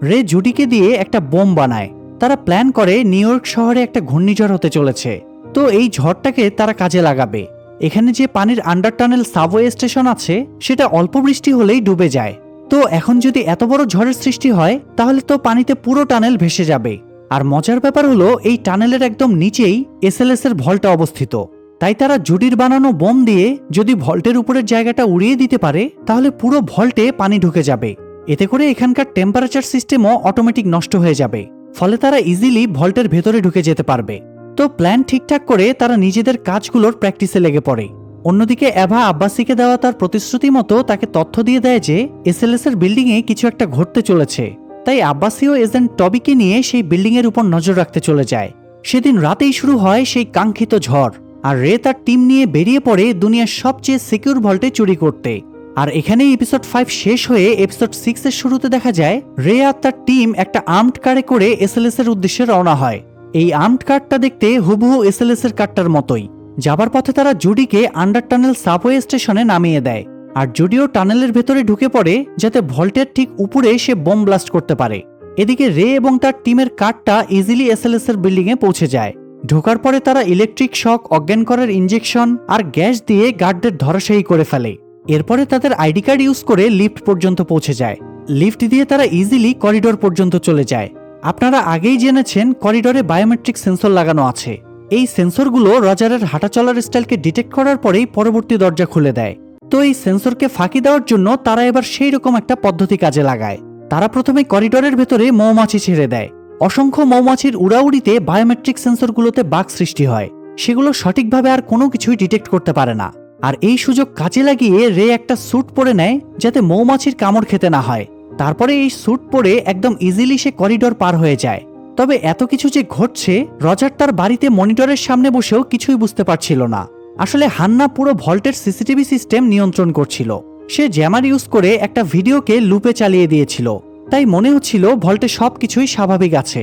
রে জুডিকে দিয়ে একটা বোম বানায়। তারা প্ল্যান করে নিউ ইয়র্ক শহরে একটা ঘূর্ণিঝড় হতে চলেছে, তো এই ঝড়টাকে তারা কাজে লাগাবে। এখানে যে পানির আন্ডার টানেল সাবওয়ে স্টেশন আছে, সেটা অল্প বৃষ্টি হলেই ডুবে যায়। তো এখন যদি এত বড় ঝড়ের সৃষ্টি হয়, তাহলে তো পানিতে পুরো টানেল ভেসে যাবে। আর মজার ব্যাপার হলো, এই টানেলের একদম নিচেই এসএলএস এর ভল্টটা অবস্থিত। তাই তারা জুডির বানানো বোম দিয়ে যদি ভল্টের উপরের জায়গাটা উড়িয়ে দিতে পারে, তাহলে পুরো ভল্টে পানি ঢুকে যাবে। এতে করে এখানকার টেম্পারেচার সিস্টেমও অটোমেটিক নষ্ট হয়ে যাবে, ফলে তারা ইজিলি ভল্টের ভেতরে ঢুকে যেতে পারবে। তো প্ল্যান ঠিকঠাক করে তারা নিজেদের কাজগুলোর প্র্যাকটিসে লেগে পড়ে। অন্যদিকে এভা আব্বাসিকে দেওয়া তার প্রতিশ্রুতি মতো তাকে তথ্য দিয়ে দেয় যে এসএলএস এর বিল্ডিংয়ে কিছু একটা ঘটতে চলেছে। তাই আব্বাসিও এজেন্ট টবিকে নিয়ে সেই বিল্ডিংয়ের উপর নজর রাখতে চলে যায়। সেদিন রাতেই শুরু হয় সেই কাঙ্ক্ষিত ঝড়, আর রে তার টিম নিয়ে বেরিয়ে পড়ে দুনিয়ার সবচেয়ে সিকিউর ভল্টে চুরি করতে। আর এখানেই এপিসোড 5 শেষ হয়ে এপিসোড 6 এর শুরুতে দেখা যায় রে আর তার টিম একটা আর্মড কারে করে এসএলএস এর উদ্দেশ্যে রওনা হয়। এই আর্মড কারটা দেখতে হুবহু এসএলএস এর কারটার মতোই। যাবার পথে তারা জুডিকে আন্ডার টানেল সাবওয়ে স্টেশনে নামিয়ে দেয়, আর জুডিও টানেলের ভেতরে ঢুকে পড়ে যাতে ভল্টের ঠিক উপরে সে বোম ব্লাস্ট করতে পারে। এদিকে রে এবং তার টিমের কারটা ইজিলি এসএলএস এর বিল্ডিংয়ে পৌঁছে যায়। ঢোকার পরে তারা ইলেকট্রিক শক, অজ্ঞান করার ইনজেকশন আর গ্যাস দিয়ে গার্ডদের ধরাশায়ী করে ফেলে। এরপরে তাদের আইডি কার্ড ইউজ করে লিফট পর্যন্ত পৌঁছে যায়। লিফট দিয়ে তারা ইজিলি করিডোর পর্যন্ত চলে যায়। আপনারা আগেই জেনেছেন করিডোরে বায়োমেট্রিক সেন্সর লাগানো আছে। এই সেন্সরগুলো রজারের হাঁটা চলার স্টাইলকে ডিটেক্ট করার পরেই পরবর্তী দরজা খুলে দেয়। তো এই সেন্সরকে ফাঁকি দেওয়ার জন্য তারা এবার সেই রকম একটা পদ্ধতি কাজে লাগায়। তারা প্রথমে করিডোরের ভেতরে মৌমাছি ছেড়ে দেয়। অসংখ্য মৌমাছির উড়াউড়িতে বায়োমেট্রিক সেন্সরগুলোতে বাগ সৃষ্টি হয়। সেগুলো সঠিকভাবে আর কোনো কিছুই ডিটেক্ট করতে পারে না। আর এই সুযোগ কাজে লাগিয়ে রে একটা স্যুট পরে নেয় যাতে মৌমাছির কামড় খেতে না হয়। তারপরে এই স্যুট পরে একদম ইজিলি সে করিডোর পার হয়ে যায়। তবে এত কিছু যে ঘটছে, রজার তার বাড়িতে মনিটরের সামনে বসেও কিছুই বুঝতে পারছিল না। আসলে হান্না পুরো ভল্টের সিসিটিভি সিস্টেম নিয়ন্ত্রণ করছিল। সে জ্যামার ইউজ করে একটা ভিডিওকে লুপে চালিয়ে দিয়েছিল, তাই মনে হচ্ছিল ভল্টে সবকিছুই স্বাভাবিক আছে।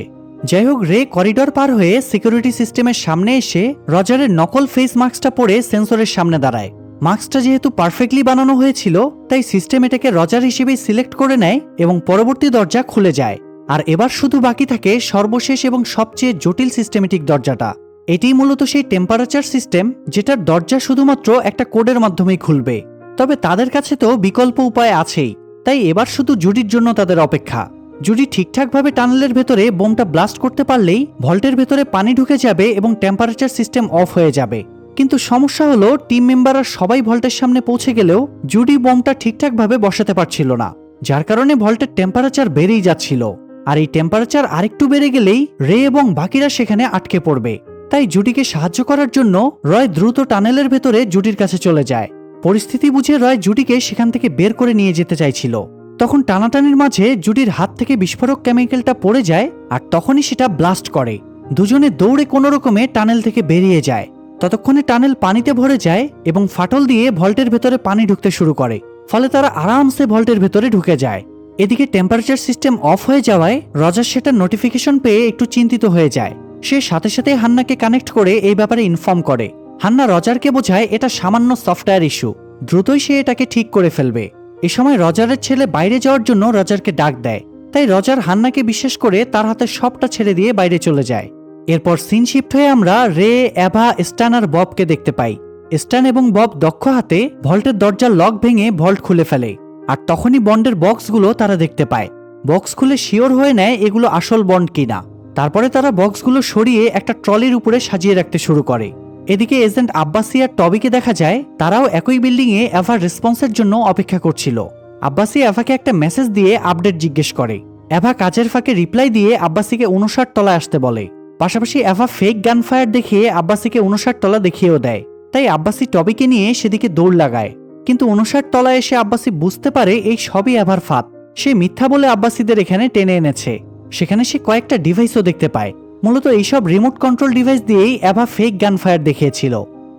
যাই হোক, রে করিডর পার হয়ে সিকিউরিটি সিস্টেমের সামনে এসে রজারের নকল ফেস মাস্কটা পরে সেন্সরের সামনে দাঁড়ায়। মাস্কটা যেহেতু পারফেক্টলি বানানো হয়েছিল, তাই সিস্টেম এটাকে রজার হিসেবেই সিলেক্ট করে নেয় এবং পরবর্তী দরজা খুলে যায়। আর এবার শুধু বাকি থাকে সর্বশেষ এবং সবচেয়ে জটিল সিস্টেমেটিক দরজাটা। এটিই মূলত সেই টেম্পারেচার সিস্টেম যেটার দরজা শুধুমাত্র একটা কোডের মাধ্যমেই খুলবে। তবে তাদের কাছে তো বিকল্প উপায় আছেই, তাই এবার শুধু জুডির জন্য তাদের অপেক্ষা। জুডি ঠিকঠাকভাবে টানেলের ভেতরে বোমটা ব্লাস্ট করতে পারলেই ভল্টের ভেতরে পানি ঢুকে যাবে এবং টেম্পারেচার সিস্টেম অফ হয়ে যাবে। কিন্তু সমস্যা হলো, টিম মেম্বাররা সবাই ভল্টের সামনে পৌঁছে গেলেও জুডি বোমটা ঠিকঠাকভাবে বসাতে পারছিল না, যার কারণে ভল্টের টেম্পারেচার বেড়েই যাচ্ছিল। আর এই টেম্পারেচার আরেকটু বেড়ে গেলেই রে এবং বাকিরা সেখানে আটকে পড়বে। তাই জুডিকে সাহায্য করার জন্য রয় দ্রুত টানেলের ভেতরে জুডির কাছে চলে যায়। পরিস্থিতি বুঝে রয় জুডিকে সেখান থেকে বের করে নিয়ে যেতে চাইছিল। তখন টানাটানির মাঝে জুডির হাত থেকে বিস্ফোরক কেমিক্যালটা পড়ে যায় আর তখনই সেটা ব্লাস্ট করে। দুজনে দৌড়ে কোনো রকমে টানেল থেকে বেরিয়ে যায়। ততক্ষণে টানেল পানিতে ভরে যায় এবং ফাটল দিয়ে ভল্টের ভেতরে পানি ঢুকতে শুরু করে, ফলে তারা আরামসে ভল্টের ভেতরে ঢুকে যায়। এদিকে টেম্পারেচার সিস্টেম অফ হয়ে যাওয়ায় রজার সেটার নোটিফিকেশন পেয়ে একটু চিন্তিত হয়ে যায়। সে সাথে সাথে হান্নাকে কানেক্ট করে এই ব্যাপারে ইনফর্ম করে। হান্না রজারকে বোঝায় এটা সামান্য সফটওয়্যার ইস্যু, দ্রুতই সে এটাকে ঠিক করে ফেলবে। এ সময় রজারের ছেলে বাইরে যাওয়ার জন্য রজারকে ডাক দেয়, তাই রজার হান্নাকে বিশ্বাস করে তার হাতে সবটা ছেড়ে দিয়ে বাইরে চলে যায়। এরপর সিন শিফট হয়ে আমরা রে, এভা, স্ট্যান আর ববকে দেখতে পাই। স্ট্যান এবং বব দক্ষ হাতে ভল্টের দরজার লক ভেঙে ভল্ট খুলে ফেলে। আর তখনই বন্ডের বক্সগুলো তারা দেখতে পায়। বক্স খুলে শিওর হয়ে নেয় এগুলো আসল বন্ড কিনা। তারপরে তারা বক্সগুলো সরিয়ে একটা ট্রলির উপরে সাজিয়ে রাখতে শুরু করে। এদিকে এজেন্ট আব্বাসি আর টবিকে দেখা যায় তারাও একই বিল্ডিংয়ে এভার রেসপন্সের জন্য অপেক্ষা করছিল। আব্বাসি এভাকে একটা মেসেজ দিয়ে আপডেট জিজ্ঞেস করে। এভা কাজের ফাঁকে রিপ্লাই দিয়ে আব্বাসিকে 59 তলায় আসতে বলে। পাশাপাশি এভা ফেক গান ফায়ার দেখিয়ে আব্বাসিকে 59 তলা দেখিয়েও দেয়। তাই আব্বাসি টবিকে নিয়ে সেদিকে দৌড় লাগায়। কিন্তু 59 তলায় এসে আব্বাসি বুঝতে পারে এই সবই এভার ফাঁদ। সে মিথ্যা বলে আব্বাসিদের এখানে টেনে এনেছে। সেখানে সে কয়েকটা ডিভাইসও দেখতে পায়। মূলত এইসব রিমোট কন্ট্রোল ডিভাইস দিয়েই এভা ফেক গান ফায়ার দেখিয়েছিল।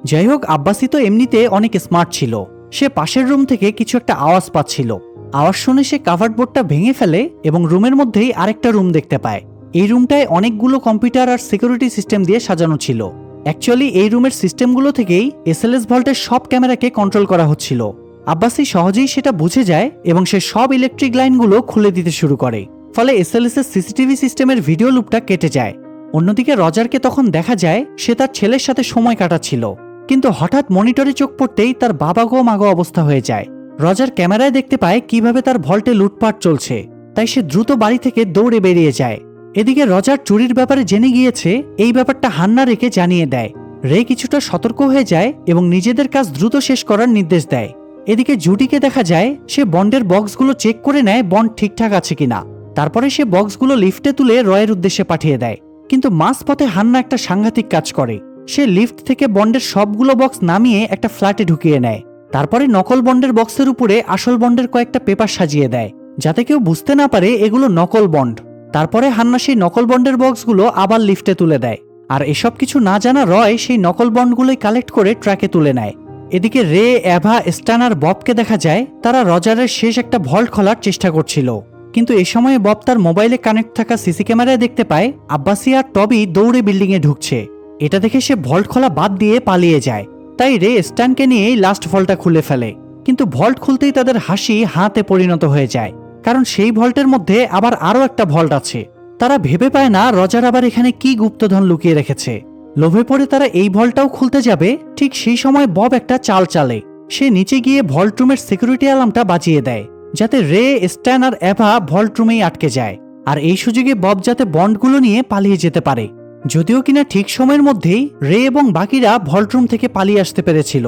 যাই হোক, আব্বাসি তো এমনিতে অনেক স্মার্ট ছিল। সে পাশের রুম থেকে কিছু একটা আওয়াজ পাচ্ছিল। আওয়াজ শুনে সে কাভার্ড বোর্ডটা ভেঙে ফেলে এবং রুমের মধ্যেই আরেকটা রুম দেখতে পায়। এই রুমটায় অনেকগুলো কম্পিউটার আর সিকিউরিটি সিস্টেম দিয়ে সাজানো ছিল। অ্যাকচুয়ালি এই রুমের সিস্টেমগুলো থেকেই এসএলএস ভল্টের সব ক্যামেরাকে কন্ট্রোল করা হচ্ছিল। আব্বাসি সহজেই সেটা বুঝে যায় এবং সে সব ইলেকট্রিক লাইনগুলো খুলে দিতে শুরু করে। ফলে এসএলএস এর সিসিটিভি সিস্টেমের ভিডিও লুপটা কেটে যায়। অন্যদিকে রজারকে তখন দেখা যায় সে তার ছেলের সাথে সময় কাটাচ্ছিল, কিন্তু হঠাৎ মনিটরে চোখ পড়তেই তার বাবাগো মাগো অবস্থা হয়ে যায়। রজার ক্যামেরায় দেখতে পায় কিভাবে তার ভল্টে লুটপাট চলছে, তাই সে দ্রুত বাড়ি থেকে দৌড়ে বেরিয়ে যায়। এদিকে রজার চুরির ব্যাপারে জেনে গিয়েছে, এই ব্যাপারটা হান্না রেকে জানিয়ে দেয়। রে কিছুটা সতর্ক হয়ে যায় এবং নিজেদের কাজ দ্রুত শেষ করার নির্দেশ দেয়। এদিকে জুডিকে দেখা যায় সে বন্ডের বক্সগুলো চেক করে নেয় বন্ড ঠিকঠাক আছে কিনা। তারপরে সে বক্সগুলো লিফটে তুলে রয়ের উদ্দেশ্যে পাঠিয়ে দেয়। কিন্তু মাঝপথে হান্না একটা সাংঘাতিক কাজ করে। সে লিফট থেকে বন্ডের সবগুলো বক্স নামিয়ে একটা ফ্ল্যাটে ঢুকিয়ে নেয়। তারপরে নকল বন্ডের বক্সের উপরে আসল বন্ডের কয়েকটা পেপার সাজিয়ে দেয়, যাতে কেউ বুঝতে না পারে এগুলো নকল বন্ড। তারপরে হান্না সেই নকল বন্ডের বক্সগুলো আবার লিফটে তুলে দেয়। আর এসব কিছু না জানা রয় সেই নকল বন্ডগুলোই কালেক্ট করে ট্র্যাকে তুলে নেয়। এদিকে রে, এভা, স্ট্যান আর ববকে দেখা যায় তারা রজারের শেষ একটা ভল্ট খোলার চেষ্টা করছিল। কিন্তু এই সময়ে বব তার মোবাইলে কানেক্ট থাকা সিসি ক্যামেরায় দেখতে পায় আব্বাসি আর টবি দৌড়ে বিল্ডিংয়ে ঢুকছে। এটা দেখে সে ভল্ট খোলা বাদ দিয়ে পালিয়ে যায়। তাই রে স্ট্যানকে নিয়েই লাস্ট ভল্টটা খুলে ফেলে। কিন্তু ভল্ট খুলতেই তাদের হাসি হাতে পরিণত হয়ে যায়, কারণ সেই ভল্টের মধ্যে আবার আরও একটা ভল্ট আছে। তারা ভেবে পায় না রজার আবার এখানে কি গুপ্তধন লুকিয়ে রেখেছে। লোভে পড়ে তারা এই ভল্টটাও খুলতে যাবে, ঠিক সেই সময় বব একটা চাল চালে। সে নিচে গিয়ে ভল্ট রুমের সিকিউরিটি অ্যালার্মটা বাজিয়ে দেয়, যাতে রে, স্ট্যান আর এভা ভল্ট রুমেই আটকে যায়। আর এই সুযোগে বব যাতে বন্ডগুলো নিয়ে পালিয়ে যেতে পারে। যদিও কিনা ঠিক সময়ের মধ্যেই রে এবং বাকিরা ভল্ট রুম থেকে পালিয়ে আসতে পেরেছিল।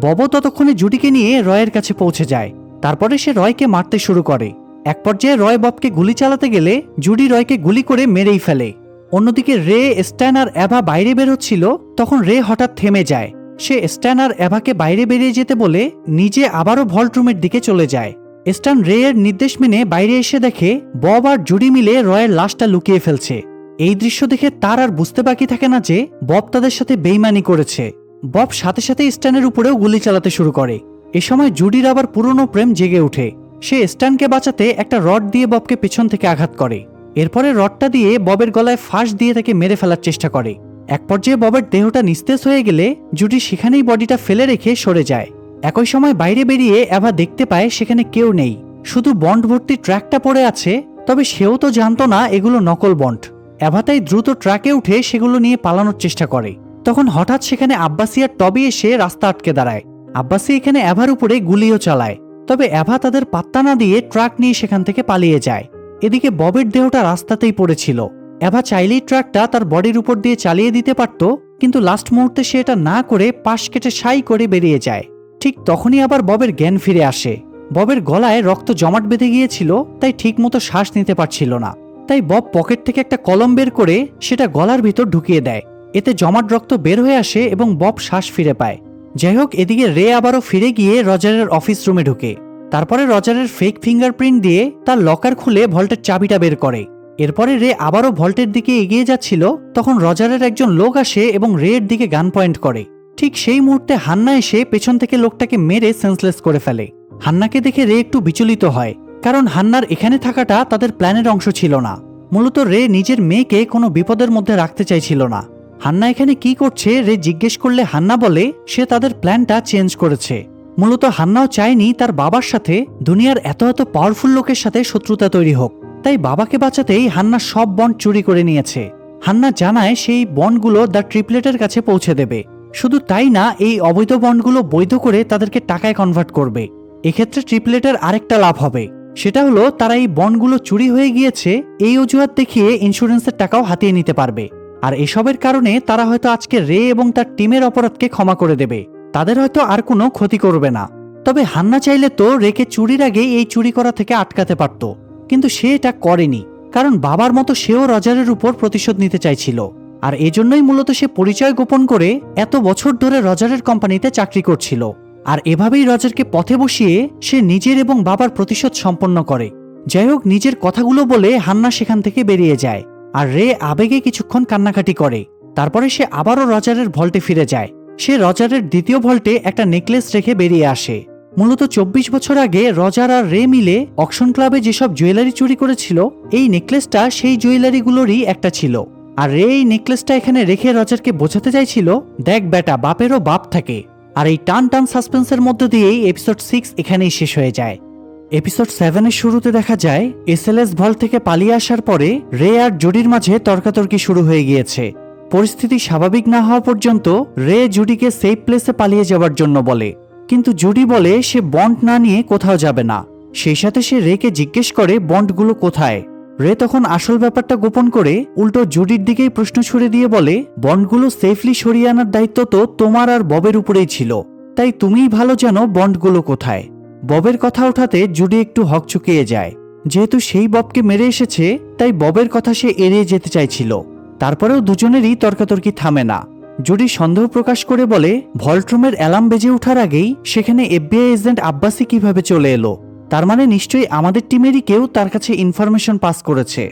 ববও ততক্ষণে জুডিকে নিয়ে রয়ের কাছে পৌঁছে যায়। তারপরে সে রয়কে মারতে শুরু করে। এক পর্যায়ে রয় ববকে গুলি চালাতে গেলে জুডি রয়কে গুলি করে মেরেই ফেলে। অন্যদিকে রে, স্ট্যান আর এভা বাইরে বেরোচ্ছিল, তখন রে হঠাৎ থেমে যায়। সে স্ট্যান আর এভাকে বাইরে বেরিয়ে যেতে বলে নিজে আবারও ভল্ট রুমের দিকে চলে যায়। স্ট্যান রে এর নির্দেশ মেনে বাইরে এসে দেখে বব আর জুডি মিলে রয়ের লাশটা লুকিয়ে ফেলছে। এই দৃশ্য দেখে তার আর বুঝতে বাকি থাকে না যে বব তাদের সাথে বেইমানি করেছে। বব সাথে সাথে স্ট্যানের উপরেও গুলি চালাতে শুরু করে। এ সময় জুডির আবার পুরনো প্রেম জেগে ওঠে। সে স্ট্যানকে বাঁচাতে একটা রড দিয়ে ববকে পেছন থেকে আঘাত করে। এরপরে রডটা দিয়ে ববের গলায় ফাঁস দিয়ে তাকে মেরে ফেলার চেষ্টা করে। এক পর্যায়ে ববের দেহটা নিস্তেজ হয়ে গেলে জুডি সেখানেই বডিটা ফেলে রেখে সরে যায়। একই সময় বাইরে বেরিয়ে এভা দেখতে পায় সেখানে কেউ নেই, শুধু বন্ড ভর্তি ট্রাকটা পড়ে আছে। তবে সেও তো জানতো না এগুলো নকল বন্ড। এভা তাই দ্রুত ট্রাকে উঠে সেগুলো নিয়ে পালানোর চেষ্টা করে। তখন হঠাৎ সেখানে আব্বাসি আর টবি এসে রাস্তা আটকে দাঁড়ায়। আব্বাসি এখানে এভার উপরে গুলিও চালায়, তবে এভা তাদের পাত্তা না দিয়ে ট্রাক নিয়ে সেখান থেকে পালিয়ে যায়। এদিকে ববের দেহটা রাস্তাতেই পড়েছিল। এভা চাইলেই ট্রাকটা তার বডির উপর দিয়ে চালিয়ে দিতে পারত, কিন্তু লাস্ট মুহূর্তে সে এটা না করে পাশ কেটে সাই করে বেরিয়ে যায়। ঠিক তখনই আবার ববের জ্ঞান ফিরে আসে। ববের গলায় রক্ত জমাট বেঁধে গিয়েছিল, তাই ঠিকমতো শ্বাস নিতে পারছিল না। তাই বব পকেট থেকে একটা কলম বের করে সেটা গলার ভিতর ঢুকিয়ে দেয়। এতে জমাট রক্ত বের হয়ে আসে এবং বব শ্বাস ফিরে পায়। যাই হোক, এদিকে রে আবারও ফিরে গিয়ে রজারের অফিস রুমে ঢুকে। তারপরে রজারের ফেক ফিঙ্গারপ্রিন্ট দিয়ে তার লকার খুলে ভল্টের চাবিটা বের করে। এরপরে রে আবারও ভল্টের দিকে এগিয়ে যাচ্ছিল, তখন রজারের একজন লোক আসে এবং রে এর দিকে গান পয়েন্ট করে। ঠিক সেই মুহূর্তে হান্না এসে পেছন থেকে লোকটাকে মেরে সেন্সলেস করে ফেলে। হান্নাকে দেখে রে একটু বিচলিত হয়, কারণ হান্নার এখানে থাকাটা তাদের প্ল্যানের অংশ ছিল না। মূলত রে নিজের মেয়েকে কোনো বিপদের মধ্যে রাখতে চাইছিল না। হান্না এখানে কি করছে রে জিজ্ঞেস করলে হান্না বলে সে তাদের প্ল্যানটা চেঞ্জ করেছে। মূলত হান্নাও চায়নি তার বাবার সাথে দুনিয়ার এত এত পাওয়ারফুল লোকের সাথে শত্রুতা তৈরি হোক, তাই বাবাকে বাঁচাতেই হান্না সব বন্ড চুরি করে নিয়েছে। হান্না জানায় সেই বন্ডগুলো দ্য ট্রিপলেটের কাছে পৌঁছে দেবে। শুধু তাই না, এই অবৈধ বন্ডগুলো বৈধ করে তাদেরকে টাকায় কনভার্ট করবে। এক্ষেত্রে ট্রিপলেটের আরেকটা লাভ হবে, সেটা হলো তারা এই বন্ডগুলো চুরি হয়ে গিয়েছে এই অজুহাত দেখিয়ে ইন্স্যুরেন্সের টাকাও হাতিয়ে নিতে পারবে। আর এসবের কারণে তারা হয়তো আজকে রে এবং তার টিমের অপরাধকে ক্ষমা করে দেবে, তাদের হয়তো আর কোনো ক্ষতি করবে না। তবে হান্না চাইলে তো রেকে চুরির আগে এই চুরি করা থেকে আটকাতে পারত, কিন্তু সে এটা করেনি, কারণ বাবার মতো সেও রজারের উপর প্রতিশোধ নিতে চাইছিল। আর এজন্যই মূলত সে পরিচয় গোপন করে এত বছর ধরে রজারের কোম্পানিতে চাকরি করছিল। আর এভাবেই রজারকে পথে বসিয়ে সে নিজের এবং বাবার প্রতিশোধ সম্পন্ন করে। যাই হোক, নিজের কথাগুলো বলে হান্না সেখান থেকে বেরিয়ে যায়, আর রে আবেগে কিছুক্ষণ কান্নাকাটি করে। তারপরে সে আবারও রজারের ভল্টে ফিরে যায়। সে রজারের দ্বিতীয় ভল্টে একটা নেকলেস রেখে বেরিয়ে আসে। মূলত 24 বছর আগে রজার আর রে মিলে অকশন ক্লাবে যেসব জুয়েলারি চুরি করেছিল, এই নেকলেসটা সেই জুয়েলারিগুলোরই একটা ছিল। আর রে এই নেকলেসটা এখানে রেখে রজারকে বোঝাতে চাইছিল, দেখ বেটা, বাপেরও বাপ থাকে। আর এই টান টান সাসপেন্সের মধ্য দিয়েই এপিসোড 6 এখানেই শেষ হয়ে যায়। এপিসোড 7 এর শুরুতে দেখা যায় এসএলএস ভল্ট থেকে পালিয়ে আসার পরে রে আর জুডির মাঝে তর্কাতর্কি শুরু হয়ে গিয়েছে। পরিস্থিতি স্বাভাবিক না হওয়া পর্যন্ত রে জুডিকে সেফ প্লেসে পালিয়ে যাওয়ার জন্য বলে, কিন্তু জুডি বলে সে বন্ড না নিয়ে কোথাও যাবে না। সেই সাথে সে রেকে জিজ্ঞেস করে বন্ডগুলো কোথায়। রে তখন আসল ব্যাপারটা গোপন করে উল্টো জুডির দিকেই প্রশ্ন ছুড়ে দিয়ে বলে, বন্ডগুলো সেফলি সরিয়ে আনার দায়িত্ব তো তোমার আর ববের উপরেই ছিল, তাই তুমিই ভালো জানো বন্ডগুলো কোথায়। ববের কথা ওঠাতে জুডি একটু হকচকিয়ে যায়। যেহেতু সেই ববকে মেরে এসেছে, তাই ববের কথা সে এড়িয়ে যেতে চাইছিল। তারপরেও দুজনেরই তর্কাতর্কি থামে না। জুডি সন্দেহ প্রকাশ করে বলে, ভল্টরুমের অ্যালার্ম বেজে ওঠার আগেই সেখানে এফবিআই এজেন্ট আব্বাসি কিভাবে চলে এলো? তার মানে নিশ্চয়ই আমাদের টিমেরই কেউ তার কাছে ইনফরমেশন পাস করেছে।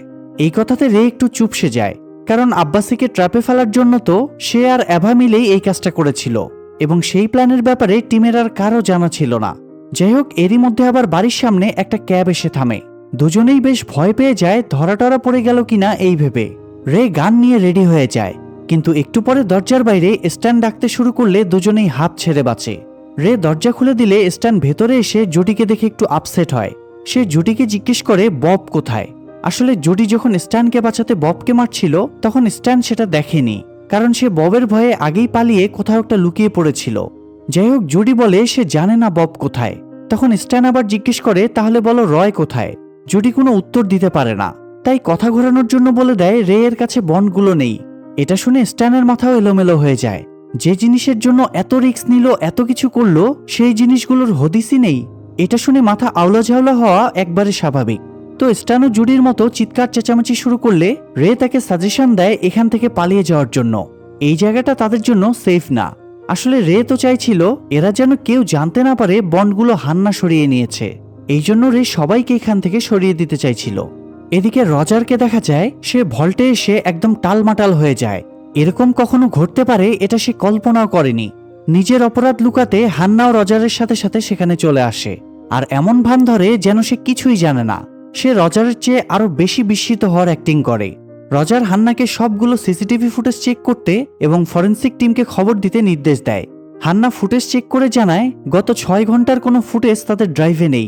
এই কথাতে রে একটু চুপসে যায়, কারণ আব্বাসিকে ট্র্যাপে ফেলার জন্য তো সে আর এভা মিলেই এই কাজটা করেছিল, এবং সেই প্ল্যানের ব্যাপারে টিমের আর কারো জানা ছিল না। যাই হোক, এরই মধ্যে আবার বাড়ির সামনে একটা ক্যাব এসে থামে। দুজনেই বেশ ভয় পেয়ে যায় ধরাটরা পড়ে গেল কিনা এই ভেবে। রে গান নিয়ে রেডি হয়ে যায়, কিন্তু একটু পরে দরজার বাইরে স্ট্যান ডাকতে শুরু করলে দুজনেই হাঁপ ছেড়ে বাঁচে। রে দরজা খুলে দিলে স্ট্যান ভেতরে এসে জুডিকে দেখে একটু আপসেট হয়। সে জুডিকে জিজ্ঞেস করে বব কোথায়। আসলে জুডি যখন স্ট্যানকে বাঁচাতে ববকে মারছিল, তখন স্ট্যান সেটা দেখেনি, কারণ সে ববের ভয়ে আগেই পালিয়ে কোথাও একটা লুকিয়ে পড়েছিল। যাই হোক, জুডি বলে সে জানে না বব কোথায়। তখন স্ট্যান আবার জিজ্ঞেস করে, তাহলে বলো রয় কোথায়? জুডি কোনো উত্তর দিতে পারে না, তাই কথা ঘোরানোর জন্য বলে দেয় রে এর কাছে বন্ডগুলো নেই। এটা শুনে স্ট্যানের মাথাও এলোমেলো হয়ে যায়। যে জিনিসের জন্য এত রিস্ক নিল, এত কিছু করলো, সেই জিনিসগুলোর হদিসই নেই। এটা শুনে মাথা আউলা ঝাউলা হওয়া একবারে স্বাভাবিক। তো স্ট্যানও জুডির মতো চিৎকার চেঁচামেচি শুরু করলে রে তাকে সাজেশন দেয় এখান থেকে পালিয়ে যাওয়ার জন্য। এই জায়গাটা তাদের জন্য সেফ না। আসলে রে তো চাইছিল এরা যেন কেউ জানতে না পারে বন্ডগুলো হান্না সরিয়ে নিয়েছে, এই জন্য রে সবাইকে এখান থেকে সরিয়ে দিতে চাইছিল। এদিকে রজারকে দেখা যায় সে ভল্টে এসে একদম টালমাটাল হয়ে যায়। এরকম কখনো ঘটতে পারে এটা সে কল্পনাও করেনি। নিজের অপরাধ লুকাতে হান্নাও রজারের সাথে সাথে সেখানে চলে আসে, আর এমন ভান ধরে যেন সে কিছুই জানে না। সে রজারের চেয়ে আরো বেশি বিস্মিত হওয়ার অ্যাক্টিং করে। রজার হান্নাকে সবগুলো সিসিটিভি ফুটেজ চেক করতে এবং ফরেনসিক টিমকে খবর দিতে নির্দেশ দেয়। হান্না ফুটেজ চেক করে জানায় গত 6 ঘন্টার কোনো ফুটেজ তাদের ড্রাইভে নেই।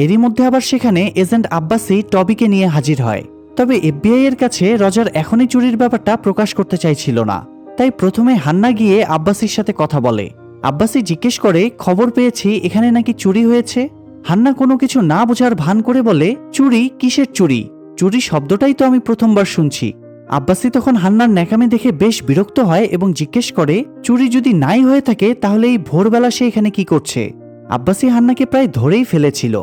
এরই মধ্যে আবার সেখানে এজেন্ট আব্বাসি টবিকে নিয়ে হাজির হয়। তবে এফবিআই এর কাছে রজার এখনই চুরির ব্যাপারটা প্রকাশ করতে চাইছিল না। তাই প্রথমে হান্না গিয়ে আব্বাসির সাথে কথা বলে। আব্বাসি জিজ্ঞেস করে খবর পেয়েছি এখানে নাকি চুরি হয়েছে। হান্না কোনো কিছু না বোঝার ভান করে বলে, চুরি? কিসের চুরি? চুরি শব্দটাই তো আমি প্রথমবার শুনছি। আব্বাসি তখন হান্নার ন্যাকামি দেখে বেশ বিরক্ত হয় এবং জিজ্ঞেস করে চুরি যদি নাই হয়ে থাকে তাহলে এই ভোরবেলা সে এখানে কি করছে। আব্বাসি হান্নাকে প্রায় ধরেই ফেলেছিল।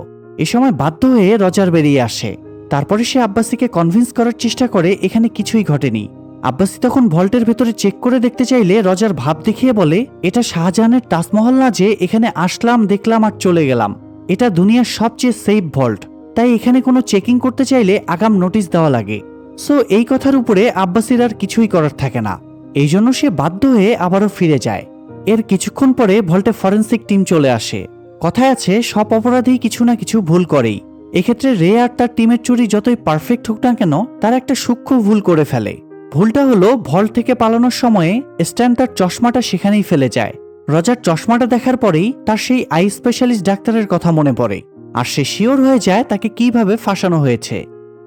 এ সময় বাধ্য হয়ে রজার বেরিয়ে আসে। তারপরে সে আব্বাসিকে কনভিন্স করার চেষ্টা করে এখানে কিছুই ঘটেনি। আব্বাসি তখন ভল্টের ভেতরে চেক করে দেখতে চাইলে রজার ভাব দেখিয়ে বলে, এটা শাহজাহানের তাজমহল না যে এখানে আসলাম দেখলাম আর চলে গেলাম। এটা দুনিয়ার সবচেয়ে সেফ ভল্ট, তাই এখানে কোনো চেকিং করতে চাইলে আগাম নোটিশ দেওয়া লাগে। সো এই কথার উপরে আব্বাসির আর কিছুই করার থাকে না। এই জন্য সে বাধ্য হয়ে আবারও ফিরে যায়। এর কিছুক্ষণ পরে ভল্টে ফরেনসিক টিম চলে আসে। কথায় আছে সব অপরাধী কিছু না কিছু ভুল করেই। এক্ষেত্রে রে আর তার টিমের চুরি যতই পারফেক্ট হোক না কেন তারা একটা সূক্ষ্ম ভুল করে ফেলে। ভুলটা হলো ভল্ট থেকে পালানোর সময়ে স্ট্যান তার চশমাটা সেখানেই ফেলে যায়। রজার চশমাটা দেখার পরেই তার সেই আই স্পেশালিস্ট ডাক্তারের কথা মনে পড়ে আর সে শিওর হয়ে যায় তাকে কিভাবে ফাঁসানো হয়েছে।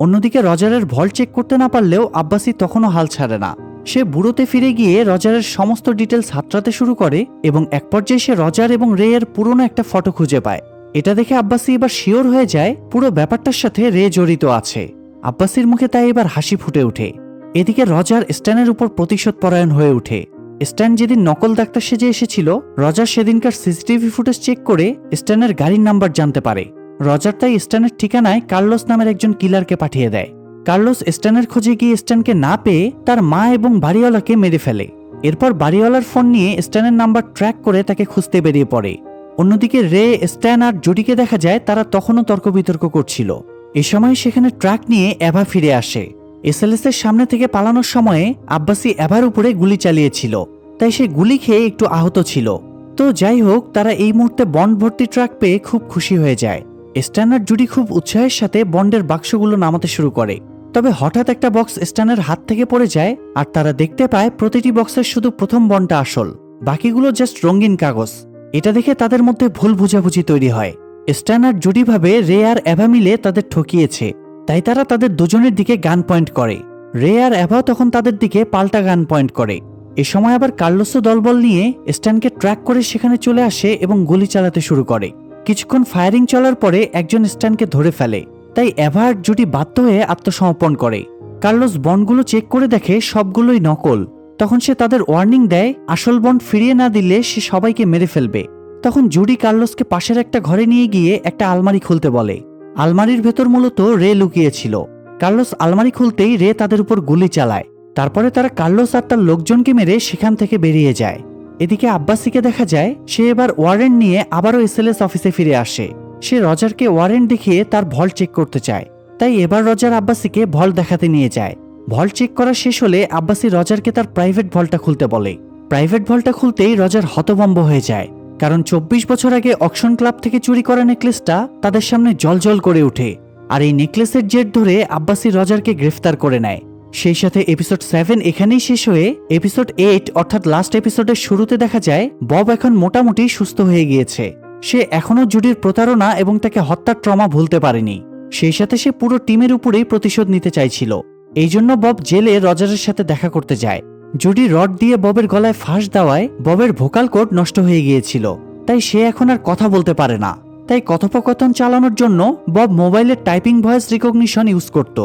অন্যদিকে রজারের ভল্ট চেক করতে না পারলেও আব্বাসি তখনও হাল ছাড়ে না। সে বুড়োতে ফিরে গিয়ে রজারের সমস্ত ডিটেলস হাতড়াতে শুরু করে এবং এক পর্যায়ে সে রজার এবং রে এর পুরনো একটা ফটো খুঁজে পায়। এটা দেখে আব্বাসি এবার শিওর হয়ে যায় পুরো ব্যাপারটার সাথে রে জড়িত আছে। আব্বাসির মুখে তাই এবার হাসি ফুটে ওঠে। এদিকে রজার স্ট্যানের উপর প্রতিশোধ পরায়ণ হয়ে ওঠে। স্ট্যান যেদিন নকল ডাক্তার সেজে এসেছিল, রজার সেদিনকার সিসিটিভি ফুটেজ চেক করে স্ট্যানের গাড়ির নাম্বার জানতে পারে। রজার তাই স্ট্যানের ঠিকানায় কার্লোস নামের একজন কিলারকে পাঠিয়ে দেয়। কার্লোস স্ট্যানের খোঁজে গিয়ে স্ট্যানকে না পেয়ে তার মা এবং বাড়িওয়ালাকে মেরে ফেলে। এরপর বাড়িওয়ালার ফোন নিয়ে স্ট্যানের নাম্বার ট্র্যাক করে তাকে খুঁজতে বেরিয়ে পড়ে। অন্যদিকে রে, স্ট্যান আর জুডিকে দেখা যায় তারা তখনও তর্ক বিতর্ক করছিল। এ সময় সেখানে ট্রাক নিয়ে এভা ফিরে আসে। এসএলএস এর সামনে থেকে পালানোর সময়ে আব্বাসি এভার উপরে গুলি চালিয়েছিল, তাই সে গুলি খেয়ে একটু আহত ছিল। তো যাই হোক, তারা এই মুহূর্তে বন্ড ভর্তি ট্রাক পেয়ে খুব খুশি হয়ে যায়। স্ট্যান আর জুডি খুব উৎসাহের সাথে বন্ডের বাক্সগুলো নামাতে শুরু করে। তবে হঠাৎ একটা বক্স স্ট্যানের হাত থেকে পড়ে যায় আর তারা দেখতে পায় প্রতিটি বক্সের শুধু প্রথম বন্ডটা আসল, বাকিগুলো জাস্ট রঙিন কাগজ। এটা দেখে তাদের মধ্যে ভুল বুঝাবুঝি তৈরি হয়। স্ট্যান আর জুডি ভাবে রে আর এভা মিলে তাদের ঠকিয়েছে, তাই তারা তাদের দুজনের দিকে গান পয়েন্ট করে। রে আর এভা তখন তাদের দিকে পাল্টা গান পয়েন্ট করে। এ সময় আবার কার্লোসও দলবল নিয়ে স্ট্যানকে ট্র্যাক করে সেখানে চলে আসে এবং গুলি চালাতে শুরু করে। কিছুক্ষণ ফায়ারিং চলার পরে একজন স্ট্যানকে ধরে ফেলে, তাই এভা আর জুডি বাধ্য হয়ে আত্মসমর্পণ করে। কার্লোস বন্ডগুলো চেক করে দেখে সবগুলোই নকল। তখন সে তাদের ওয়ার্নিং দেয় আসল বন্ড ফিরিয়ে না দিলে সে সবাইকে মেরে ফেলবে। তখন জুডি কার্লোসকে পাশের একটা ঘরে নিয়ে গিয়ে একটা আলমারি খুলতে বলে। আলমারির ভেতর মূলত রে লুকিয়েছিল। কার্লোস আলমারি খুলতেই রে তাদের উপর গুলি চালায়। তারপরে তারা কার্লোস আর তার লোকজনকে মেরে সেখান থেকে বেরিয়ে যায়। এদিকে আব্বাসিকে দেখা যায় সে এবার ওয়ারেন্ট নিয়ে আবারও এসএলএস অফিসে ফিরে আসে। সে রজারকে ওয়ারেন্ট দেখিয়ে তার ভল্ট চেক করতে চায়, তাই এবার রজার আব্বাসিকে ভল্ট দেখাতে নিয়ে যায়। ভল্ট চেক করা শেষ হলে আব্বাসি রজারকে তার প্রাইভেট ভল্টটা খুলতে বলে। প্রাইভেট ভল্টটা খুলতেই রজার হতভম্ব হয়ে যায়, কারণ 24 বছর আগে অকশন ক্লাব থেকে চুরি করা নেকলেসটা তাদের সামনে জ্বলজ্বল করে ওঠে। আর এই নেকলেসের জের ধরে আব্বাসি রজারকে গ্রেফতার করে নেয়। সেই সাথে এপিসোড 7 এখানেই শেষ হয়ে এপিসোড 8 অর্থাৎ লাস্ট এপিসোডের শুরুতে দেখা যায় বব এখন মোটামুটি সুস্থ হয়ে গিয়েছে। সে এখনও জুডির প্রতারণা এবং তাকে হত্যার ট্রমা ভুলতে পারেনি। সেই সাথে সে পুরো টিমের উপরেই প্রতিশোধ নিতে চাইছিল। এই জন্য বব জেলে রজারের সাথে দেখা করতে যায়। জুডি রড দিয়ে ববের গলায় ফাঁস দেওয়ায় ববের ভোকাল কোড নষ্ট হয়ে গিয়েছিল, তাই সে এখন আর কথা বলতে পারে না। তাই কথোপকথন চালানোর জন্য বব মোবাইলের টাইপিং ভয়েস রিকগনিশন ইউজ করত।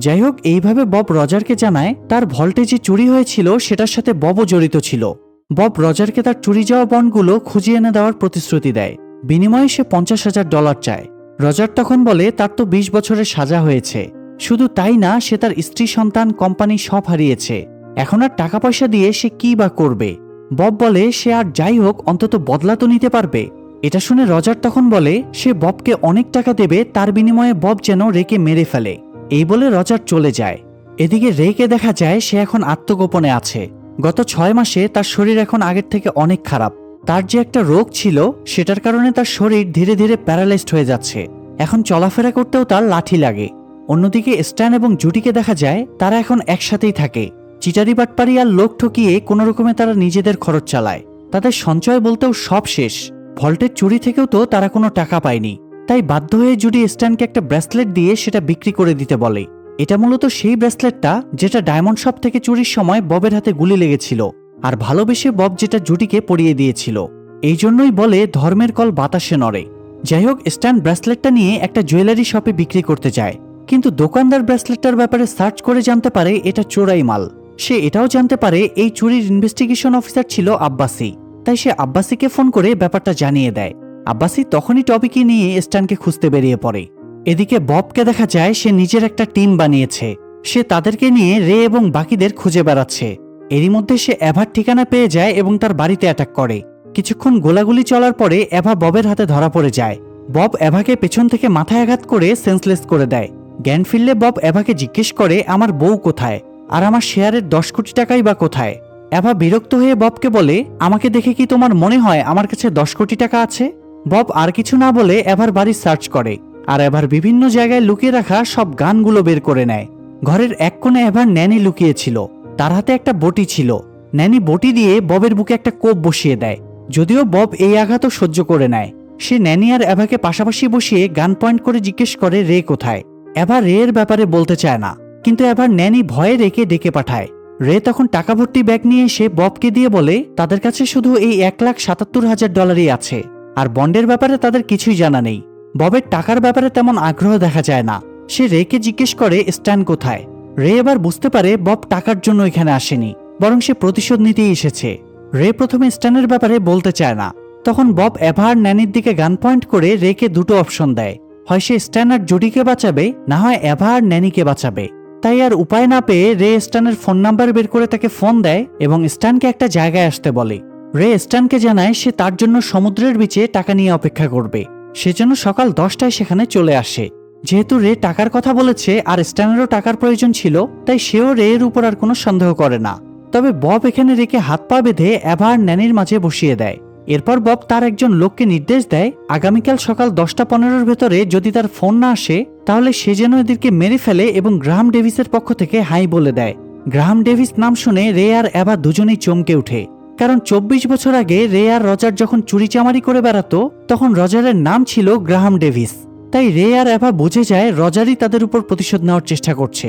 যাই হোক, এইভাবে বব রজারকে জানায় তার ভল্টে যে চুরি হয়েছিল সেটার সাথে ববও জড়িত ছিল। বব রজারকে তার চুরি যাওয়া বন্ডগুলো খুঁজিয়ে এনে দেওয়ার প্রতিশ্রুতি দেয়। বিনিময়ে সে $50,000 চায়। রজার তখন বলে তার তো 20 বছরের সাজা হয়েছে। শুধু তাই না, সে তার স্ত্রী, সন্তান, কোম্পানি সব হারিয়েছে। এখন আর টাকা পয়সা দিয়ে সে কি বা করবে। বব বলে সে আর যাই হোক অন্তত বদলা তো নিতে পারবে। এটা শুনে রজার তখন বলে সে ববকে অনেক টাকা দেবে, তার বিনিময়ে বব যেন রেকে মেরে ফেলে। এই বলে রজার চলে যায়। এদিকে রেকে দেখা যায় সে এখন আত্মগোপনে আছে। গত 6 মাসে তার শরীর এখন আগের থেকে অনেক খারাপ। তার যে একটা রোগ ছিল সেটার কারণে তার শরীর ধীরে ধীরে প্যারালাইজড হয়ে যাচ্ছে। এখন চলাফেরা করতেও তার লাঠি লাগে। অন্যদিকে স্ট্যান এবং জুডিকে দেখা যায় তারা এখন একসাথেই থাকে। চিটারি বাটপারি আর লোক ঠকিয়ে কোনো রকমে তারা নিজেদের খরচ চালায়। তাদের সঞ্চয় বলতেও সব শেষ। ভল্টের চুরি থেকেও তো তারা কোনো টাকা পায়নি। তাই বাধ্য হয়ে জুডি স্ট্যানকে একটা ব্রেসলেট দিয়ে সেটা বিক্রি করে দিতে বলে। এটা মূলত সেই ব্রেসলেটটা যেটা ডায়মন্ড শপ থেকে চুরির সময় ববের হাতে গুলি লেগেছিল, আর ভালোবেসে বব যেটা জুডিকে পরিয়ে দিয়েছিল। এই জন্যই বলে ধর্মের কল বাতাসে নড়ে। যাই হোক, স্ট্যান ব্রেসলেটটা নিয়ে একটা জুয়েলারি শপে বিক্রি করতে যায়, কিন্তু দোকানদার ব্রেসলেটটার ব্যাপারে সার্চ করে জানতে পারে এটা চোরাই মাল। সে এটাও জানতে পারে এই চুরির ইনভেস্টিগেশন অফিসার ছিল আব্বাসি। তাই সে আব্বাসিকে ফোন করে ব্যাপারটা জানিয়ে দেয়। আব্বাসি তখনই টপিকে নিয়ে স্ট্যানকে খুঁজতে বেরিয়ে পড়ে। এদিকে ববকে দেখা যায় সে নিজের একটা টিম বানিয়েছে। সে তাদেরকে নিয়ে রে এবং বাকিদের খুঁজে বেড়াচ্ছে। এরই মধ্যে সে এভার ঠিকানা পেয়ে যায় এবং তার বাড়িতে অ্যাটাক করে। কিছুক্ষণ গোলাগুলি চলার পরে এভা ববের হাতে ধরা পড়ে যায়। বব এভাকে পেছন থেকে মাথায় আঘাত করে সেন্সলেস করে দেয়। জ্ঞান ফিরলে বব এভাকে জিজ্ঞেস করে আমার বউ কোথায়, আর আমার শেয়ারের 10 কোটি টাকাই বা কোথায়। এভা বিরক্ত হয়ে ববকে বলে আমাকে দেখে কি তোমার মনে হয় আমার কাছে 10 কোটি টাকা আছে? বব আর কিছু না বলে এভার বাড়ি সার্চ করে, আর এভার বিভিন্ন জায়গায় লুকিয়ে রাখা সব গানগুলো বের করে নেয়। ঘরের এক কোণে এভার ন্যানি লুকিয়েছিল, তার হাতে একটা বটি ছিল। ন্যানি বটি দিয়ে ববের বুকে একটা কোপ বসিয়ে দেয়। যদিও বব এই আঘাতও সহ্য করে নেয়। সে ন্যানি আর এভাকে পাশাপাশি বসিয়ে গান পয়েন্ট করে জিজ্ঞেস করে রে কোথায়। এভা রে এর ব্যাপারে বলতে চায় না, কিন্তু এবার ন্যানি ভয়ে রেকে ডেকে পাঠায়। রে তখন টাকা ভর্তি ব্যাগ নিয়ে এসে ববকে দিয়ে বলে তাদের কাছে শুধু এই $1,77,000 আছে, আর বন্ডের ব্যাপারে তাদের কিছুই জানা নেই। ববের টাকার ব্যাপারে তেমন আগ্রহ দেখা যায় না। সে রেকে জিজ্ঞেস করে স্ট্যান কোথায়। রে এবার বুঝতে পারে বব টাকার জন্য এখানে আসেনি, বরং সে প্রতিশোধ নিতেই এসেছে। রে প্রথমে স্ট্যানের ব্যাপারে বলতে চায় না। তখন বব এভা আর ন্যানির দিকে গান পয়েন্ট করে রেকে দুটো অপশন দেয়, হয় সে স্ট্যান আর জুডিকে বাঁচাবে, না হয় এভা আর ন্যানিকে বাঁচাবে। তাই আর উপায় না পেয়ে রে স্ট্যানের ফোন নাম্বার বের করে তাকে ফোন দেয় এবং স্ট্যানকে একটা জায়গায় আসতে বলে। রে স্ট্যানকে জানায় সে তার জন্য সমুদ্রের বিচে টাকা নিয়ে অপেক্ষা করবে, সেজন্য সকাল 10টায় সেখানে চলে আসে। যেহেতু রে টাকার কথা বলেছে আর স্ট্যানেরও টাকার প্রয়োজন ছিল, তাই সেও রে এর উপর আর কোনো সন্দেহ করে না। তবে বব এখানে রেকে হাত পা বেঁধে এভা আর ন্যানির মাঝে বসিয়ে দেয়। এরপর বব তার একজন লোককে নির্দেশ দেয় আগামীকাল সকাল 10:15 ভেতরে যদি তার ফোন না আসে তাহলে সে যেন এদেরকে মেরে ফেলে এবং গ্রাহাম ডেভিসের পক্ষ থেকে হাই বলে দেয়। গ্রাহাম ডেভিস নাম শুনে রে আর এভা দুজনেই চমকে ওঠে, কারণ 24 বছর আগে রে আর রজার যখন চুরিচামারি করে বেড়াতো তখন রজারের নাম ছিল গ্রাহাম ডেভিস। তাই রে আর এভা বুঝে যায় রজারই তাদের উপর প্রতিশোধ নেওয়ার চেষ্টা করছে।